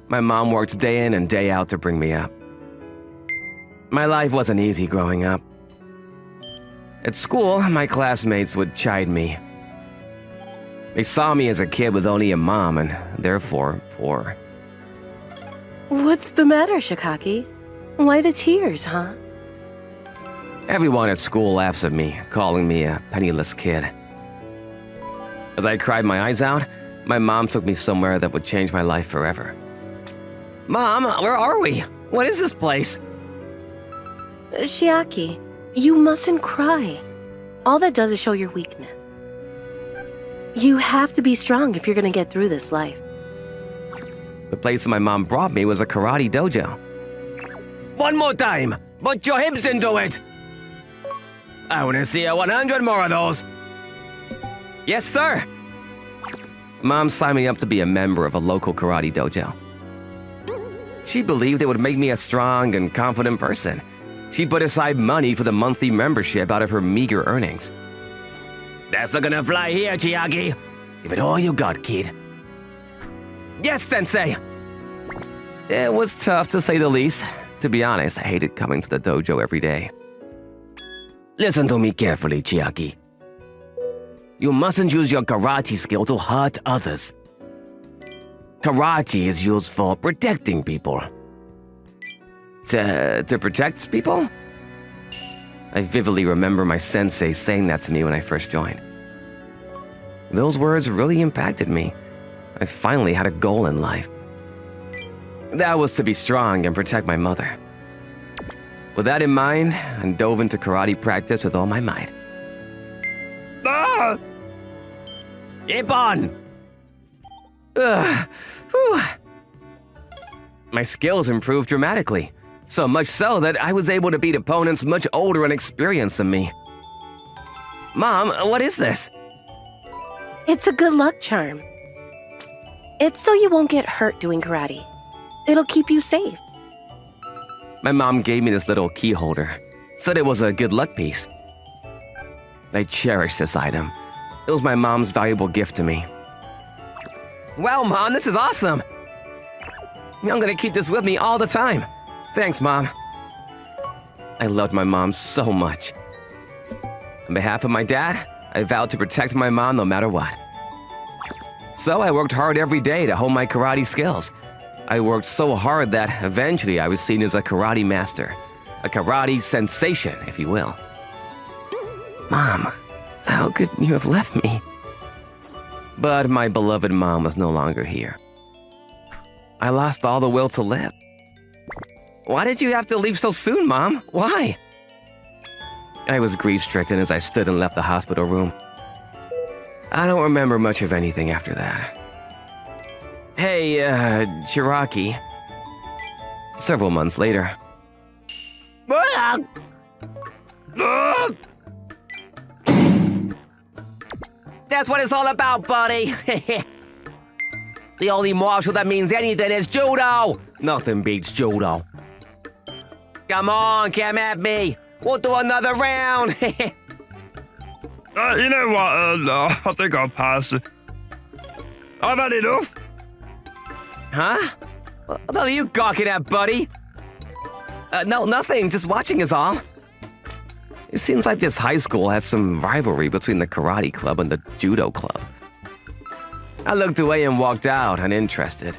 S3: My mom worked day in and day out to bring me up. My life wasn't easy growing up. At school, my classmates would chide me. They saw me as a kid with only a mom and therefore poor.
S4: What's the matter, Shikaki? Why the tears, huh?
S3: Everyone at school laughs at me, calling me a penniless kid. As I cried my eyes out, my mom took me somewhere that would change my life forever. Mom, where are we? What is this place?
S4: Shiaki, you mustn't cry. All that does is show your weakness. You have to be strong if you're gonna get through this life.
S3: The place my mom brought me was a karate dojo. One more time! Put your hips into it! I want to see 100 more of those! Yes, sir! Mom signed me up to be a member of a local karate dojo. She believed it would make me a strong and confident person. She put aside money for the monthly membership out of her meager earnings. That's not gonna fly here, Chiaki. Give it all you got, kid. Yes, Sensei! It was tough to say the least. To be honest, I hated coming to the dojo every day. Listen to me carefully, Chiaki. You mustn't use your karate skill to hurt others. Karate is used for protecting people. To protect people? I vividly remember my sensei saying that to me when I first joined. Those words really impacted me. I finally had a goal in life. That was to be strong and protect my mother. With that in mind, I dove into karate practice with all my might.
S6: Ah!
S3: Ippon! Whew. My skills improved dramatically, so much so that I was able to beat opponents much older and experienced than me. Mom, what is this?
S4: It's a good luck charm. It's so you won't get hurt doing karate. It'll keep you safe.
S3: My mom gave me this little key holder, said it was a good luck piece. I cherish this item. It was my mom's valuable gift to me. Wow, Mom, this is awesome! I'm gonna keep this with me all the time. Thanks, Mom. I loved my mom so much. On behalf of my dad, I vowed to protect my mom no matter what. So I worked hard every day to hone my karate skills. I worked so hard that eventually I was seen as a karate master. A karate sensation, if you will. Mom, how could you have left me? But my beloved mom was no longer here. I lost all the will to live. Why did you have to leave so soon, Mom? Why? I was grief-stricken as I stood and left the hospital room. I don't remember much of anything after that. Hey, Chiraki. Several months later. That's what it's all about, buddy. The only martial that means anything is judo. Nothing beats judo. Come on, come at me. We'll do another round.
S6: You know what? I think I'll pass. I've had enough.
S3: Huh? What the hell are you gawking at, buddy? No, nothing. Just watching is all. It seems like this high school has some rivalry between the karate club and the judo club. I looked away and walked out, uninterested.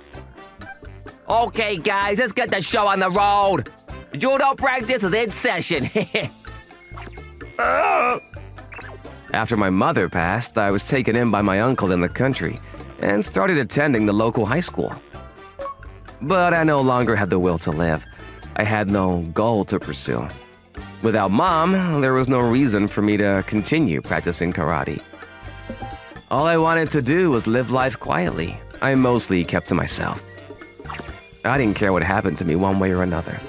S3: Okay, guys, let's get the show on the road. Judo practice is in session. After my mother passed, I was taken in by my uncle in the country and started attending the local high school. But I no longer had the will to live. I had no goal to pursue. Without Mom, there was no reason for me to continue practicing karate. All I wanted to do was live life quietly. I mostly kept to myself. I didn't care what happened to me one way or another.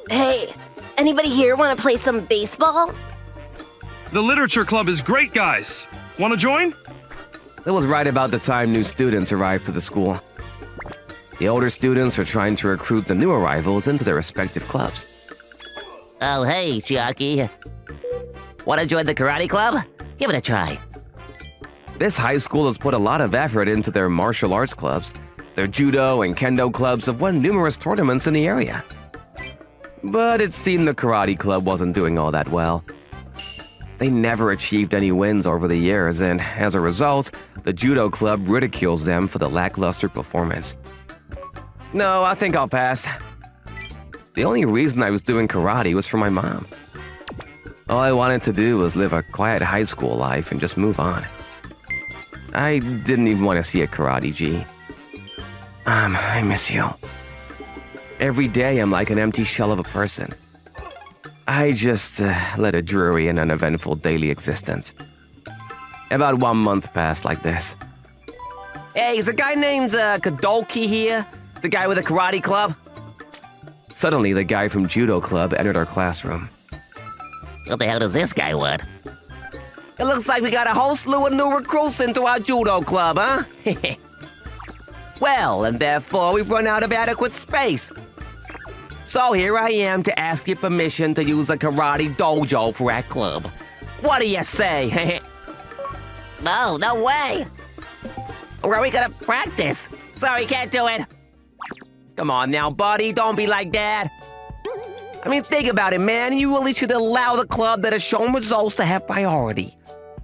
S8: Hey, anybody here want to play some baseball?
S1: The literature club is great, guys. Want to join?
S3: It was right about the time new students arrived to the school. The older students were trying to recruit the new arrivals into their respective clubs.
S9: Oh, hey, Chiaki. Want to join the karate club? Give it a try.
S3: This high school has put a lot of effort into their martial arts clubs. Their judo and kendo clubs have won numerous tournaments in the area. But it seemed the karate club wasn't doing all that well. They never achieved any wins over the years, and as a result, the judo club ridicules them for the lackluster performance. No, I think I'll pass. The only reason I was doing karate was for my mom. All I wanted to do was live a quiet high school life and just move on. I didn't even want to see a karate G. I miss you. Every day I'm like an empty shell of a person. I just led a dreary and uneventful daily existence. About 1 month passed like this. Hey, is a guy named Kadoki here? The guy with the karate club? Suddenly, the guy from judo club entered our classroom.
S9: What the hell does this guy want?
S3: It looks like we got a whole slew of new recruits into our judo club, huh? Well, and therefore we've run out of adequate space. So here I am to ask your permission to use a karate dojo for our club. What do you say?
S9: No way.
S3: Where are we gonna practice? Sorry, can't do it. Come on now, buddy, don't be like that. I mean, think about it, man. You really should allow the club that has shown results to have priority.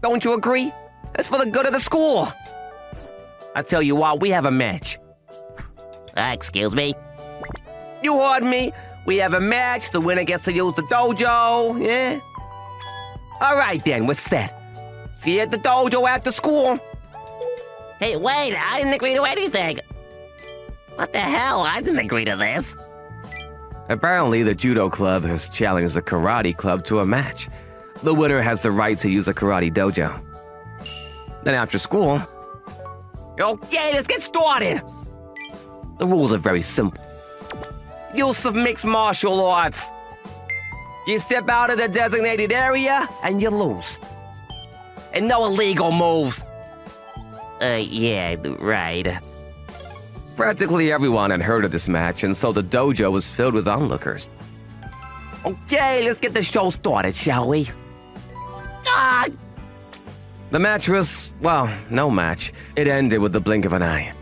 S3: Don't you agree? It's for the good of the school. I tell you what, we have a match.
S9: Excuse me?
S3: You heard me. We have a match. The winner gets to use the dojo, yeah? All right, then, we're set. See you at the dojo after school.
S9: Hey, wait, I didn't agree to anything. What the hell? I didn't agree to this.
S3: Apparently, the judo club has challenged the karate club to a match. The winner has the right to use a karate dojo. Then after school... Okay, let's get started! The rules are very simple. Use of mixed martial arts. You step out of the designated area, and you lose. And no illegal moves.
S9: Yeah, right.
S3: Practically everyone had heard of this match, and so the dojo was filled with onlookers. Okay, let's get the show started, shall we? Ah! The match was, well, no match. It ended with the blink of an eye.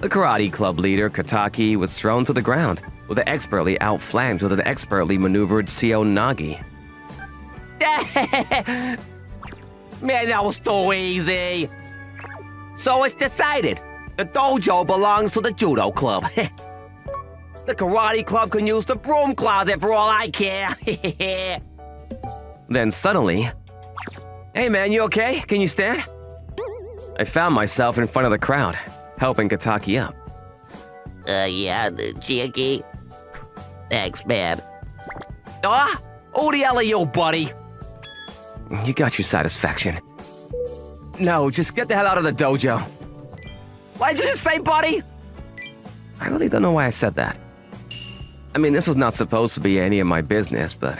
S3: The karate club leader, Kataki, was thrown to the ground, with an expertly outflanked with an expertly maneuvered Seo Nagi. Man, that was too easy. So it's decided. The dojo belongs to the judo club. The karate club can use the broom closet for all I care. Then suddenly... Hey man, you okay? Can you stand? I found myself in front of the crowd, helping Kataki up.
S9: Yeah, Chiaki. Thanks, man.
S3: Who the hell are you, buddy? You got your satisfaction. No, just get the hell out of the dojo. What did you just say, buddy? I really don't know why I said that. I mean, this was not supposed to be any of my business, but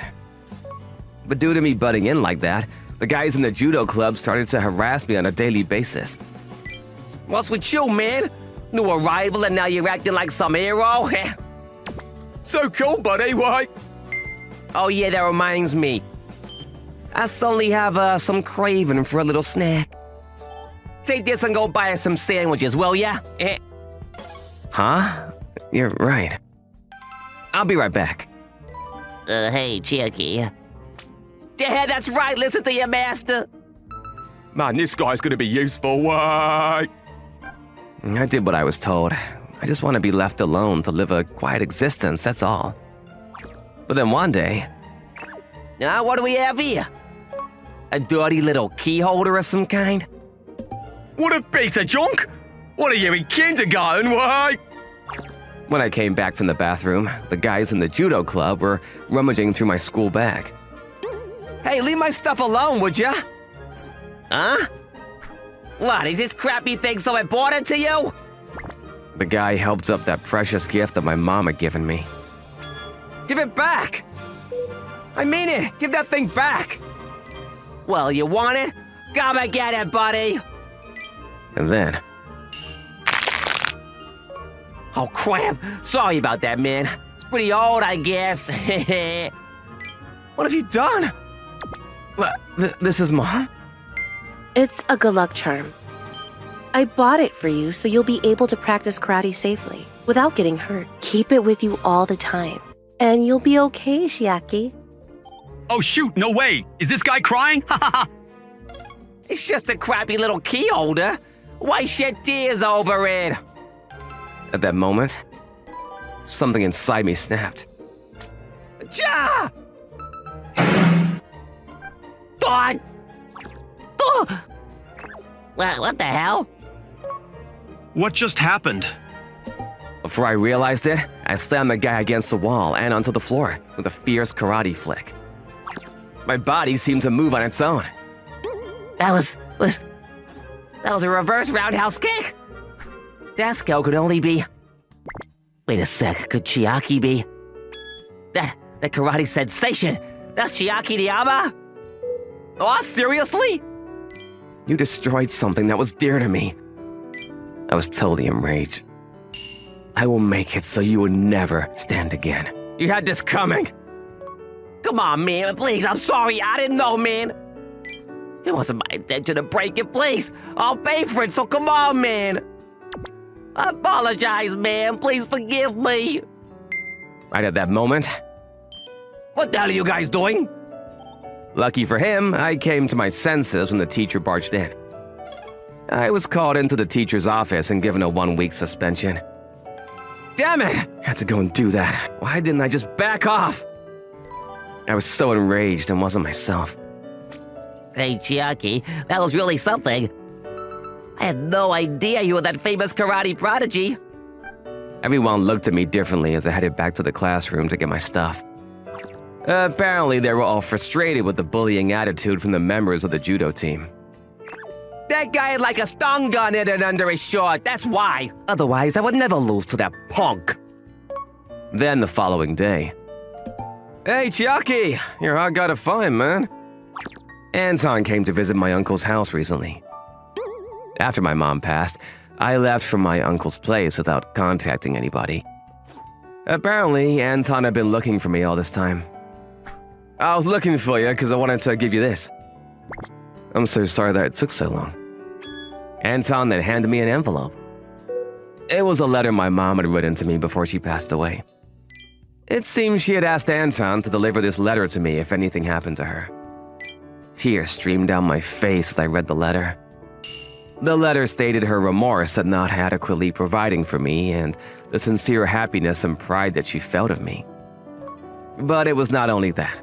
S3: due to me butting in like that, the guys in the judo club started to harass me on a daily basis. What's with you, man? New arrival and now you're acting like some hero? So cool, buddy, why? Oh yeah, that reminds me. I suddenly have some craving for a little snack. Take this and go buy us some sandwiches, will ya? Huh? You're right. I'll be right back.
S9: Hey, Chiaki.
S3: Yeah, that's right. Listen to your master.
S6: Man, this guy's gonna be useful.
S3: I did what I was told. I just want to be left alone to live a quiet existence, that's all. But then one day... Now, what do we have here? A dirty little key holder of some kind?
S6: What a piece of junk! What are you in kindergarten, why?
S3: When I came back from the bathroom, the guys in the judo club were rummaging through my school bag. Hey, leave my stuff alone, would ya? Huh? What, is this crappy thing so important to you? The guy helped up that precious gift that my mom had given me. Give it back! I mean it! Give that thing back! Well, you want it? Come and get it, buddy! And then... Oh, crap! Sorry about that, man. It's pretty old, I guess. What have you done? What, this is Mom?
S4: It's a good luck charm. I bought it for you so you'll be able to practice karate safely without getting hurt. Keep it with you all the time, and you'll be okay, Chiaki.
S5: Oh shoot, no way! Is this guy crying? Ha ha ha!
S3: It's just a crappy little key holder. Why shed tears over it? At that moment, something inside me snapped. Ja! God!
S9: What the hell?
S1: What just happened?
S3: Before I realized it, I slammed the guy against the wall and onto the floor with a fierce karate flick. My body seemed to move on its own.
S9: That was
S3: a reverse roundhouse kick! That skill could only be...
S9: Wait a sec, could Chiaki be?
S3: That karate sensation! That's Chiaki Niama? Oh, seriously? You destroyed something that was dear to me. I was totally enraged. I will make it so you will never stand again. You had this coming. Come on, man, please, I'm sorry, I didn't know, man. It wasn't my intention to break it, please. I'll pay for it, so come on, man. I apologize, man, please forgive me. Right at that moment, what the hell are you guys doing? Lucky for him, I came to my senses when the teacher barged in. I was called into the teacher's office and given a 1-week suspension. Damn it! I had to go and do that. Why didn't I just back off? I was so enraged and wasn't myself.
S9: Hey, Chiaki, that was really something. I had no idea you were that famous karate prodigy.
S3: Everyone looked at me differently as I headed back to the classroom to get my stuff. Apparently, they were all frustrated with the bullying attitude from the members of the judo team. That guy had like a stun gun in it under his shirt, that's why. Otherwise, I would never lose to that punk. Then the following day. Hey, Chiaki, you're hard guy to find, man. Anton came to visit my uncle's house recently. After my mom passed, I left from my uncle's place without contacting anybody. Apparently, Anton had been looking for me all this time. I was looking for you because I wanted to give you this. I'm so sorry that it took so long. Anton then handed me an envelope. It was a letter my mom had written to me before she passed away. It seems she had asked Anton to deliver this letter to me if anything happened to her. Tears streamed down my face as I read the letter. The letter stated her remorse at not adequately providing for me and the sincere happiness and pride that she felt of me. But it was not only that.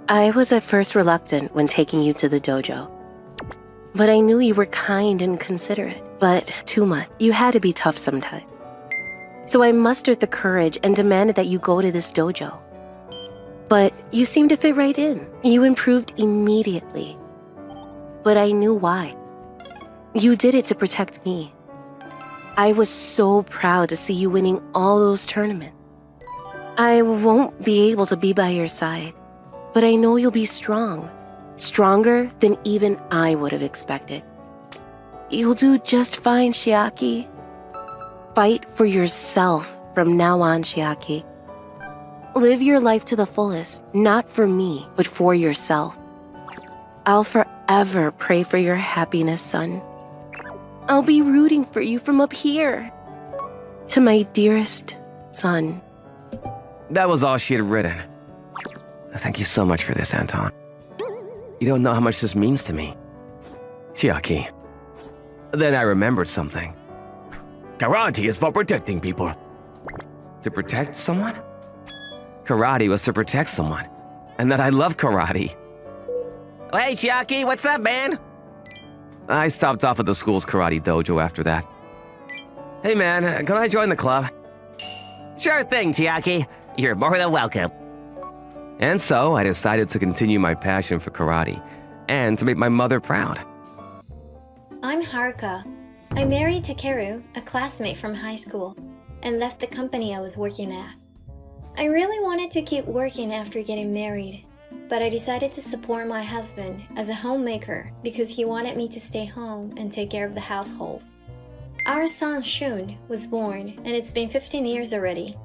S4: I was at first reluctant when taking you to the dojo. But I knew you were kind and considerate, but too much. You had to be tough sometimes. So I mustered the courage and demanded that you go to this dojo. But you seemed to fit right in. You improved immediately. But I knew why. You did it to protect me. I was so proud to see you winning all those tournaments. I won't be able to be by your side, but I know you'll be strong. Stronger than even I would have expected. You'll do just fine, Chiaki. Fight for yourself from now on, Chiaki. Live your life to the fullest, not for me, but for yourself. I'll forever pray for your happiness, son.
S2: I'll be rooting for you from up here.
S4: To my dearest son.
S3: That was all she had written. Thank you so much for this, Anton. You don't know how much this means to me. Chiaki. Then I remembered something. Karate is for protecting people. To protect someone? Karate was to protect someone. And that I love karate.
S9: Oh, hey, Chiaki, what's up, man?
S3: I stopped off at the school's karate dojo after that. Hey man, can I join the club?
S9: Sure thing, Chiaki. You're more than welcome.
S3: And so I decided to continue my passion for karate and to make my mother proud.
S10: I'm Haruka. I married Takeru, a classmate from high school, and left the company I was working at. I really wanted to keep working after getting married, but I decided to support my husband as a homemaker because he wanted me to stay home and take care of the household. Our son Shun was born, and it's been 15 years already.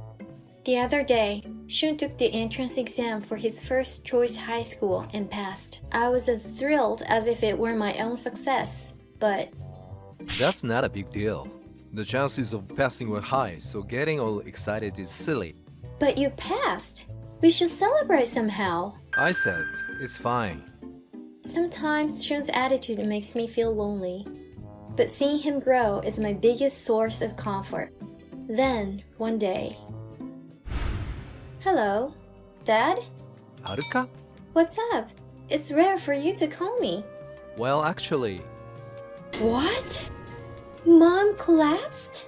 S10: The other day, Shun took the entrance exam for his first choice high school and passed. I was as thrilled as if it were my own success, but
S11: That's not a big deal. The chances of passing were high, so getting all excited is silly.
S10: But you passed! We should celebrate somehow!
S11: I said, it's fine.
S10: Sometimes Shun's attitude makes me feel lonely, but seeing him grow is my biggest source of comfort. Then, one day... Hello? Dad?
S11: Haruka?
S10: What's up? It's rare for you to call me.
S11: Well, actually,
S10: What? Mom collapsed?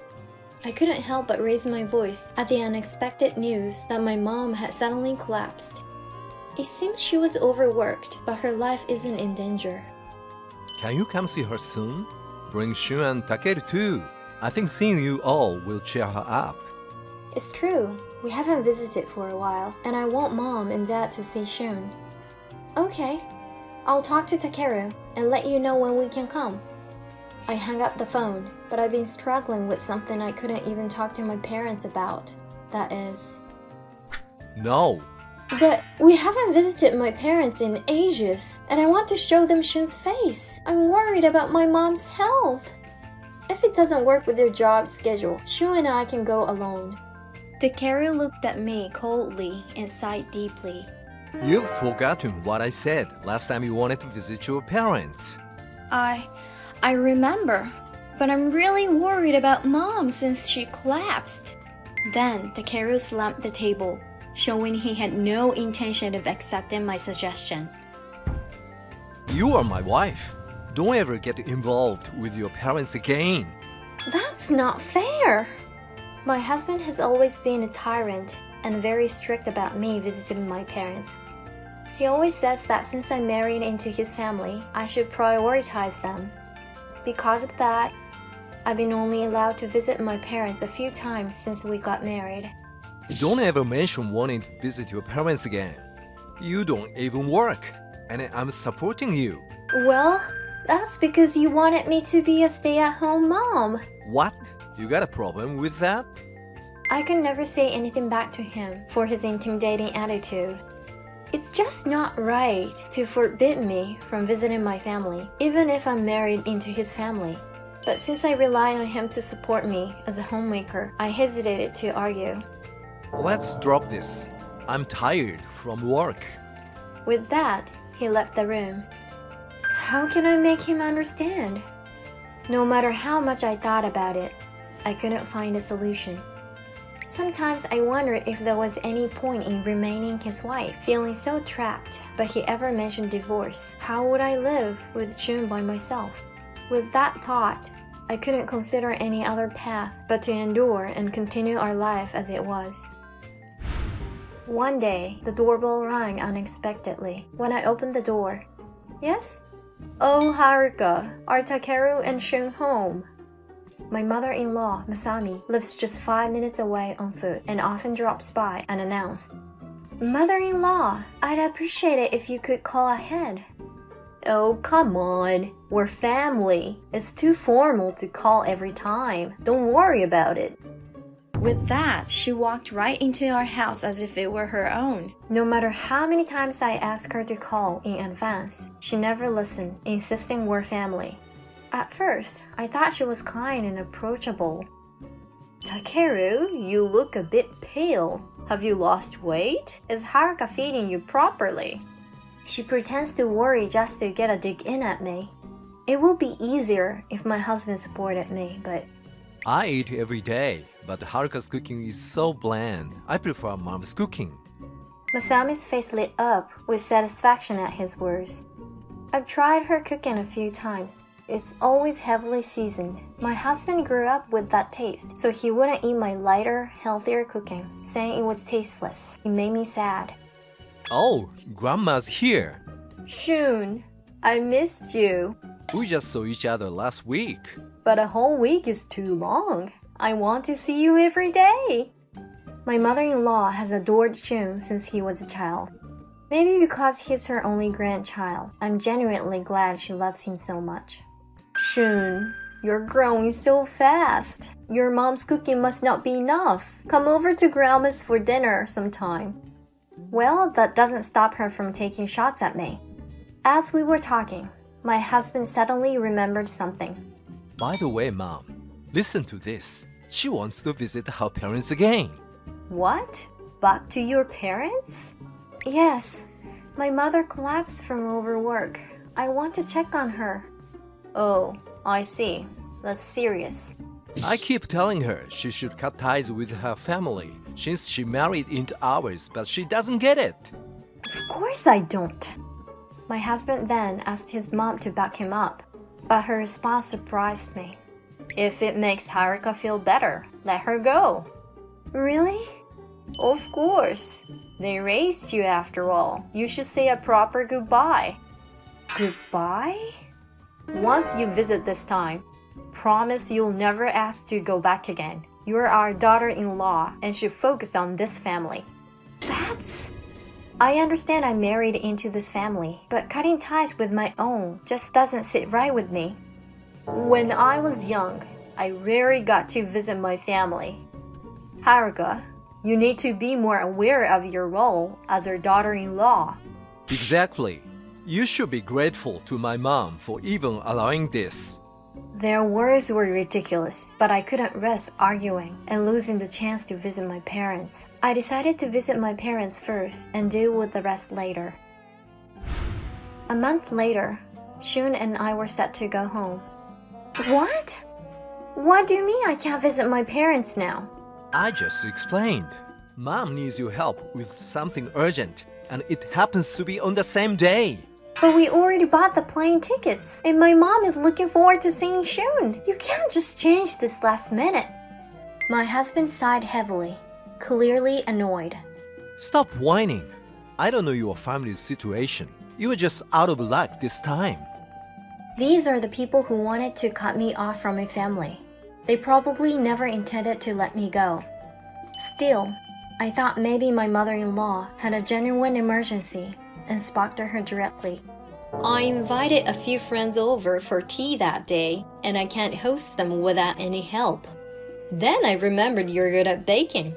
S10: I couldn't help but raise my voice at the unexpected news that my mom had suddenly collapsed. It seems she was overworked, but her life isn't in danger.
S11: can you come see her soon? Bring Shun and Takeru too. I think seeing you all will cheer her up.
S10: It's true, we haven't visited for a while, and I want Mom and Dad to see Shun. Okay, I'll talk to Takeru and let you know when we can come. I hung up the phone, but I've been struggling with something I couldn't even talk to my parents about. That is...
S11: No,
S10: But we haven't visited my parents in ages, and I want to show them Shun's face. I'm worried about my mom's health. If it doesn't work with their job schedule, Shun and I can go alone. Takeru looked at me coldly and sighed deeply.
S11: you've forgotten what I said last time you wanted to visit your parents.
S10: I remember, but I'm really worried about Mom since she collapsed. Then Takeru slammed the table, showing he had no intention of accepting my suggestion.
S11: You are my wife. Don't ever get involved with your parents again.
S10: That's not fair! My husband has always been a tyrant and very strict about me visiting my parents. He always says that since I married into his family, I should prioritize them. Because of that, I've been only allowed to visit my parents a few times since we got married.
S11: Don't ever mention wanting to visit your parents again. You don't even work, and I'm supporting you.
S10: Well, that's because you wanted me to be a stay-at-home mom.
S11: What? You got a problem with that?
S10: I could never say anything back to him for his intimidating attitude. It's just not right to forbid me from visiting my family, even if I'm married into his family. But since I rely on him to support me as a homemaker, I hesitated to argue.
S11: Let's drop this. I'm tired from work.
S10: With that, he left the room. How can I make him understand? No matter how much I thought about it, I couldn't find a solution. Sometimes I wondered if there was any point in remaining his wife, feeling so trapped, but he ever mentioned divorce. How would I live with Shun by myself? With that thought, I couldn't consider any other path but to endure and continue our life as it was. One day, the doorbell rang unexpectedly. When I opened the door, "Yes?" "Oh, Haruka, are Takeru and Shun home?" My mother-in-law, Masami, lives just 5 minutes away on foot and often drops by unannounced. "Mother-in-law, I'd appreciate it if you could call ahead." "Oh, come on. We're family. It's too formal to call every time. Don't worry about it." With that, she walked right into our house as if it were her own. No matter how many times I asked her to call in advance, she never listened, insisting we're family. At first, I thought she was kind and approachable. Takeru, you look a bit pale. Have you lost weight? Is Haruka feeding you properly? She pretends to worry just to get a dig in at me. It would be easier if my husband supported me, but
S11: I eat every day, but Haruka's cooking is so bland. I prefer mom's cooking.
S10: Masami's face lit up with satisfaction at his words. I've tried her cooking a few times. It's always heavily seasoned. My husband grew up with that taste, so he wouldn't eat my lighter, healthier cooking, saying it was tasteless. It made me sad.
S11: Oh, Grandma's here.
S10: Shun, I missed you.
S11: We just saw each other last week.
S10: But a whole week is too long. I want to see you every day. My mother-in-law has adored Shun since he was a child. Maybe because he's her only grandchild, I'm genuinely glad she loves him so much. Shun, you're growing so fast. Your mom's cooking must not be enough. Come over to Grandma's for dinner sometime. Well, that doesn't stop her from taking shots at me. As we were talking, my husband suddenly remembered something.
S11: By the way, Mom, listen to this. She wants to visit her parents again.
S10: What? Back to your parents? Yes. My mother collapsed from overwork. I want to check on her. Oh, I see. That's serious.
S11: I keep telling her she should cut ties with her family since she married into ours, but she doesn't get it.
S10: Of course I don't. My husband then asked his mom to back him up, but her response surprised me. If it makes Haruka feel better, let her go. Really? Of course. They raised you after all. You should say a proper goodbye. Goodbye? Once you visit this time, promise you'll never ask to go back again. You're our daughter-in-law and should focus on this family. I understand I married into this family, but cutting ties with my own just doesn't sit right with me. When I was young, I rarely got to visit my family. Haruka, you need to be more aware of your role as her daughter-in-law.
S11: Exactly. You should be grateful to my mom for even allowing this.
S10: Their words were ridiculous, but I couldn't rest arguing and losing the chance to visit my parents. I decided to visit my parents first and deal with the rest later. A month later, Shun and I were set to go home. What? What do you mean I can't visit my parents now?
S11: I just explained. Mom needs your help with something urgent, and it happens to be on the same day.
S10: But we already bought the plane tickets, and my mom is looking forward to seeing Shun. You can't just change this last minute. My husband sighed heavily, clearly annoyed.
S11: Stop whining. I don't know your family's situation. You were just out of luck this time.
S10: These are the people who wanted to cut me off from my family. They probably never intended to let me go. Still, I thought maybe my mother-in-law had a genuine emergency and spoke to her directly. I invited a few friends over for tea that day, and I can't host them without any help. Then I remembered you're good at baking.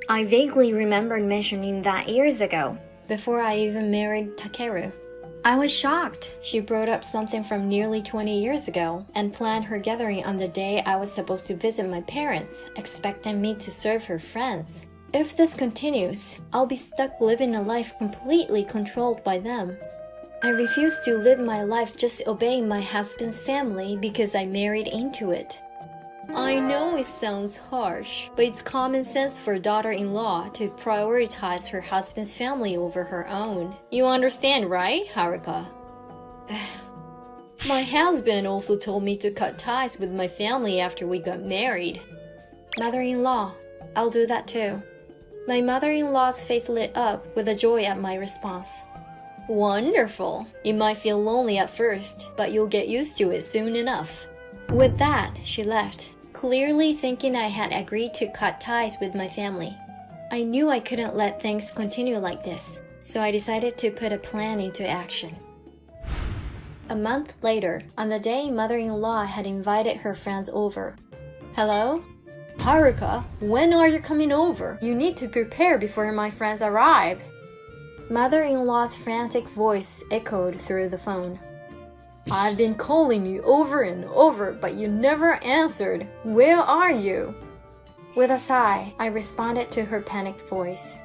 S10: I vaguely remembered mentioning that years ago, before I even married Takeru. I was shocked. She brought up something from nearly 20 years ago and planned her gathering on the day I was supposed to visit my parents, expecting me to serve her friends. If this continues, I'll be stuck living a life completely controlled by them. I refuse to live my life just obeying my husband's family because I married into it. I know it sounds harsh, but it's common sense for a daughter-in-law to prioritize her husband's family over her own. You understand, right, Haruka? My husband also told me to cut ties with my family after we got married. Mother-in-law, I'll do that too. My mother-in-law's face lit up with a joy at my response. Wonderful! You might feel lonely at first, but you'll get used to it soon enough. With that, she left, clearly thinking I had agreed to cut ties with my family. I knew I couldn't let things continue like this, so I decided to put a plan into action. A month later, on the day mother-in-law had invited her friends over. Hello? Haruka, when are you coming over? You need to prepare before my friends arrive. Mother-in-law's frantic voice echoed through the phone. I've been calling you over and over, but you never answered. Where are you? With a sigh, I responded to her panicked voice.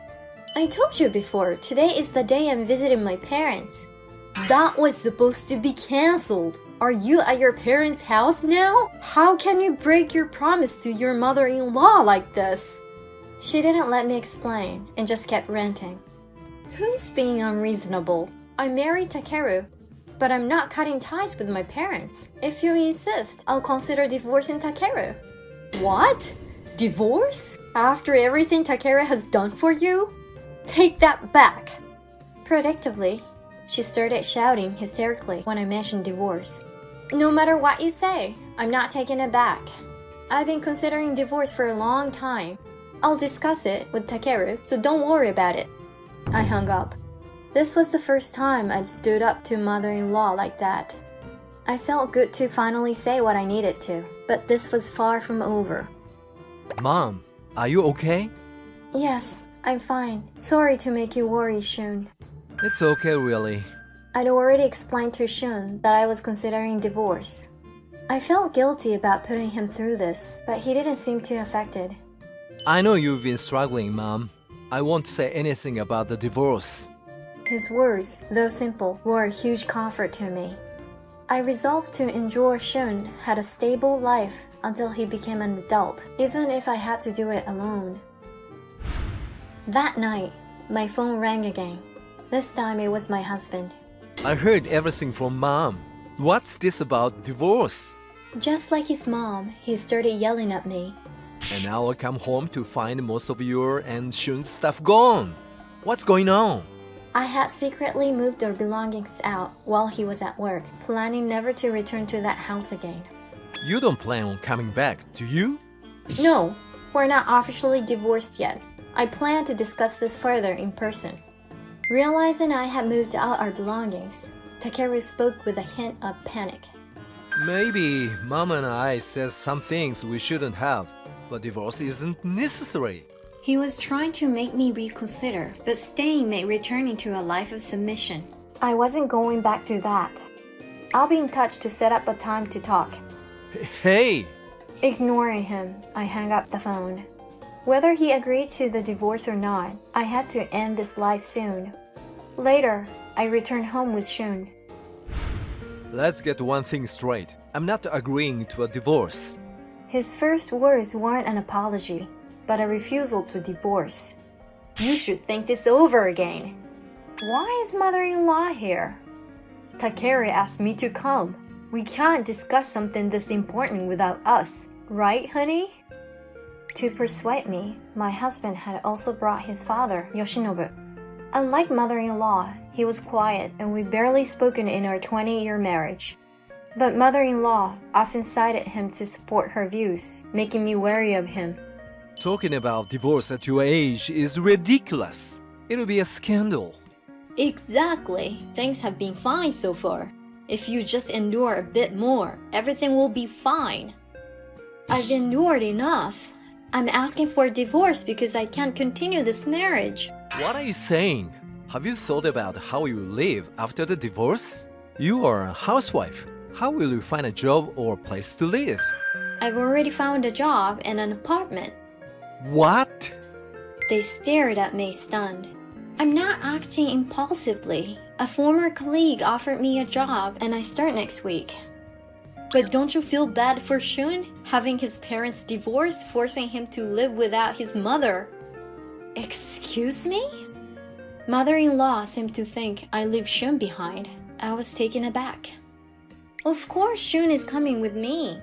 S10: I told you before, today is the day I'm visiting my parents. That was supposed to be cancelled. Are you at your parents' house now? How can you break your promise to your mother-in-law like this? She didn't let me explain and just kept ranting. Who's being unreasonable? I married Takeru, but I'm not cutting ties with my parents. If you insist, I'll consider divorcing Takeru. What? Divorce? After everything Takeru has done for you? Take that back! Predictably, she started shouting hysterically when I mentioned divorce. No matter what you say, I'm not taking it back. I've been considering divorce for a long time. I'll discuss it with Takeru, so don't worry about it. I hung up. This was the first time I'd stood up to mother-in-law like that. I felt good to finally say what I needed to, but this was far from over.
S11: Mom, are you okay?
S10: Yes, I'm fine. Sorry to make you worry, Shun.
S11: It's okay, really.
S10: I'd already explained to Shun that I was considering divorce. I felt guilty about putting him through this, but he didn't seem too affected.
S11: I know you've been struggling, Mom. I won't say anything about the divorce.
S10: His words, though simple, were a huge comfort to me. I resolved to ensure Shun had a stable life until he became an adult, even if I had to do it alone. That night, my phone rang again. This time it was my husband.
S11: I heard everything from Mom. What's this about divorce?
S10: Just like his mom, he started yelling at me.
S11: And now I come home to find most of your and Shun's stuff gone. What's going on?
S10: I had secretly moved our belongings out while he was at work, planning never to return to that house again.
S11: You don't plan on coming back, do you?
S10: No, we're not officially divorced yet. I plan to discuss this further in person. Realizing I had moved out our belongings, Takeru spoke with a hint of panic.
S11: Maybe Mom and I said some things we shouldn't have, but divorce isn't necessary.
S10: He was trying to make me reconsider, but staying meant returning to a life of submission. I wasn't going back to that. I'll be in touch to set up a time to talk.
S11: Hey!
S10: Ignoring him, I hung up the phone. Whether he agreed to the divorce or not, I had to end this life soon. Later, I returned home with Shun.
S11: Let's get one thing straight. I'm not agreeing to a divorce.
S10: His first words weren't an apology, but a refusal to divorce. You should think this over again. Why is mother-in-law here? Takeru asked me to come. We can't discuss something this important without us, right, honey? To persuade me, my husband had also brought his father, Yoshinobu. Unlike mother-in-law, he was quiet and we barely spoken in our 20-year marriage. But mother-in-law often cited him to support her views, making me wary of him.
S11: Talking about divorce at your age is ridiculous. It'll be a scandal.
S10: Exactly. Things have been fine so far. If you just endure a bit more, everything will be fine. I've endured enough. I'm asking for a divorce because I can't continue this marriage.
S11: What are you saying? Have you thought about how you live after the divorce? You are a housewife. How will you find a job or place to live?
S10: I've already found a job and an apartment.
S11: What?
S10: They stared at me stunned. I'm not acting impulsively. A former colleague offered me a job and I start next week. But don't you feel bad for Shun, having his parents divorced, forcing him to live without his mother? Excuse me? Mother-in-law seemed to think I leave Shun behind. I was taken aback. Of course Shun is coming with me.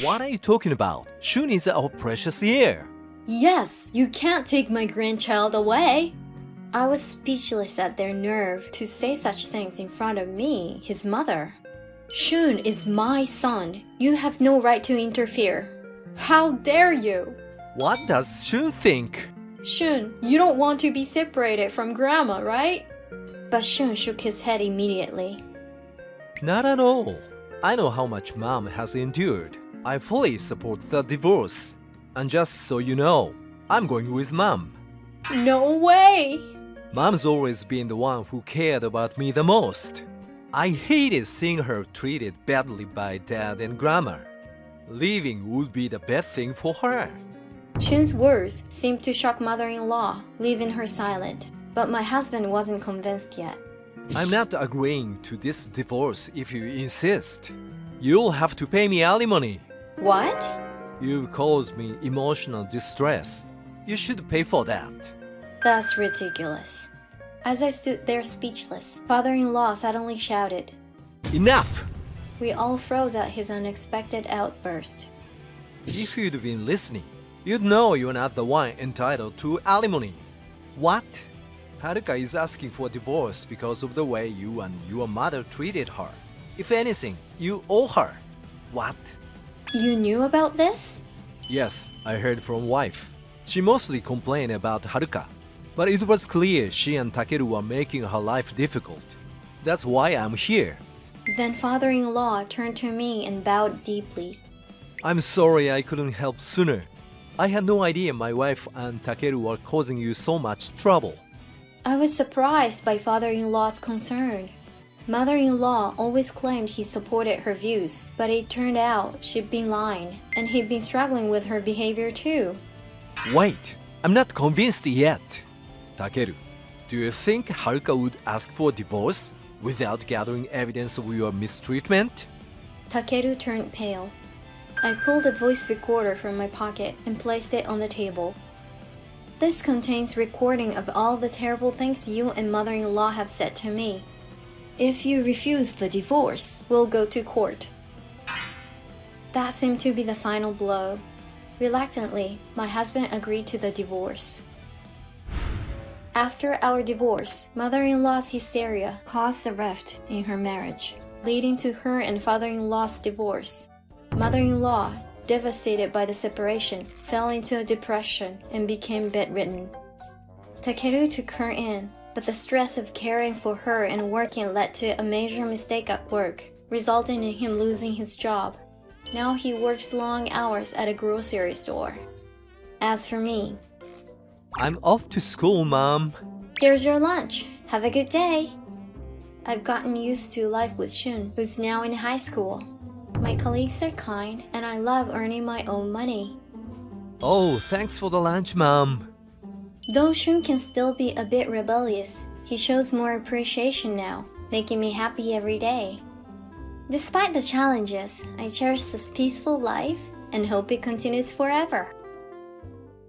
S11: What are you talking about? Shun is our precious heir.
S10: Yes, you can't take my grandchild away. I was speechless at their nerve to say such things in front of me, his mother. Shun is my son. You have no right to interfere. How dare you?
S11: What does Shun think?
S10: Shun, you don't want to be separated from Grandma, right? But Shun shook his head immediately.
S11: Not at all. I know how much Mom has endured. I fully support the divorce. And just so you know, I'm going with Mom.
S10: No way!
S11: Mom's always been the one who cared about me the most. I hated seeing her treated badly by dad and grandma. Leaving would be the best thing for her.
S10: Shun's words seemed to shock mother-in-law, leaving her silent. But my husband wasn't convinced yet.
S11: I'm not agreeing to this divorce if you insist. You'll have to pay me alimony.
S10: What?
S11: You've caused me emotional distress. You should pay for that.
S10: That's ridiculous. As I stood there speechless, father-in-law suddenly shouted.
S11: Enough!
S10: We all froze at his unexpected outburst.
S11: If you'd been listening, you'd know you're not the one entitled to alimony. What? Haruka is asking for a divorce because of the way you and your mother treated her. If anything, you owe her. What?
S10: You knew about this?
S11: Yes, I heard from wife. She mostly complained about Haruka. But it was clear she and Takeru were making her life difficult. That's why I'm here.
S10: Then father-in-law turned to me and bowed deeply.
S11: I'm sorry I couldn't help sooner. I had no idea my wife and Takeru were causing you so much trouble.
S10: I was surprised by father-in-law's concern. Mother-in-law always claimed he supported her views, but it turned out she'd been lying, and he'd been struggling with her behavior too.
S11: Wait, I'm not convinced yet. Takeru, do you think Haruka would ask for divorce without gathering evidence of your mistreatment?
S10: Takeru turned pale. I pulled a voice recorder from my pocket and placed it on the table. This contains recording of all the terrible things you and mother-in-law have said to me. If you refuse the divorce, we'll go to court. That seemed to be the final blow. Reluctantly, my husband agreed to the divorce. After our divorce, mother-in-law's hysteria caused a rift in her marriage, leading to her and father-in-law's divorce. Mother-in-law, devastated by the separation, fell into a depression and became bedridden. Takeru took her in, but the stress of caring for her and working led to a major mistake at work, resulting in him losing his job. Now he works long hours at a grocery store. As for me,
S11: I'm off to school, Mom.
S10: here's your lunch. Have a good day. I've gotten used to life with Shun, who's now in high school. My colleagues are kind, and I love earning my own money.
S11: Oh, thanks for the lunch, Mom.
S10: Though Shun can still be a bit rebellious, he shows more appreciation now, making me happy every day. Despite the challenges, I cherish this peaceful life and hope it continues forever.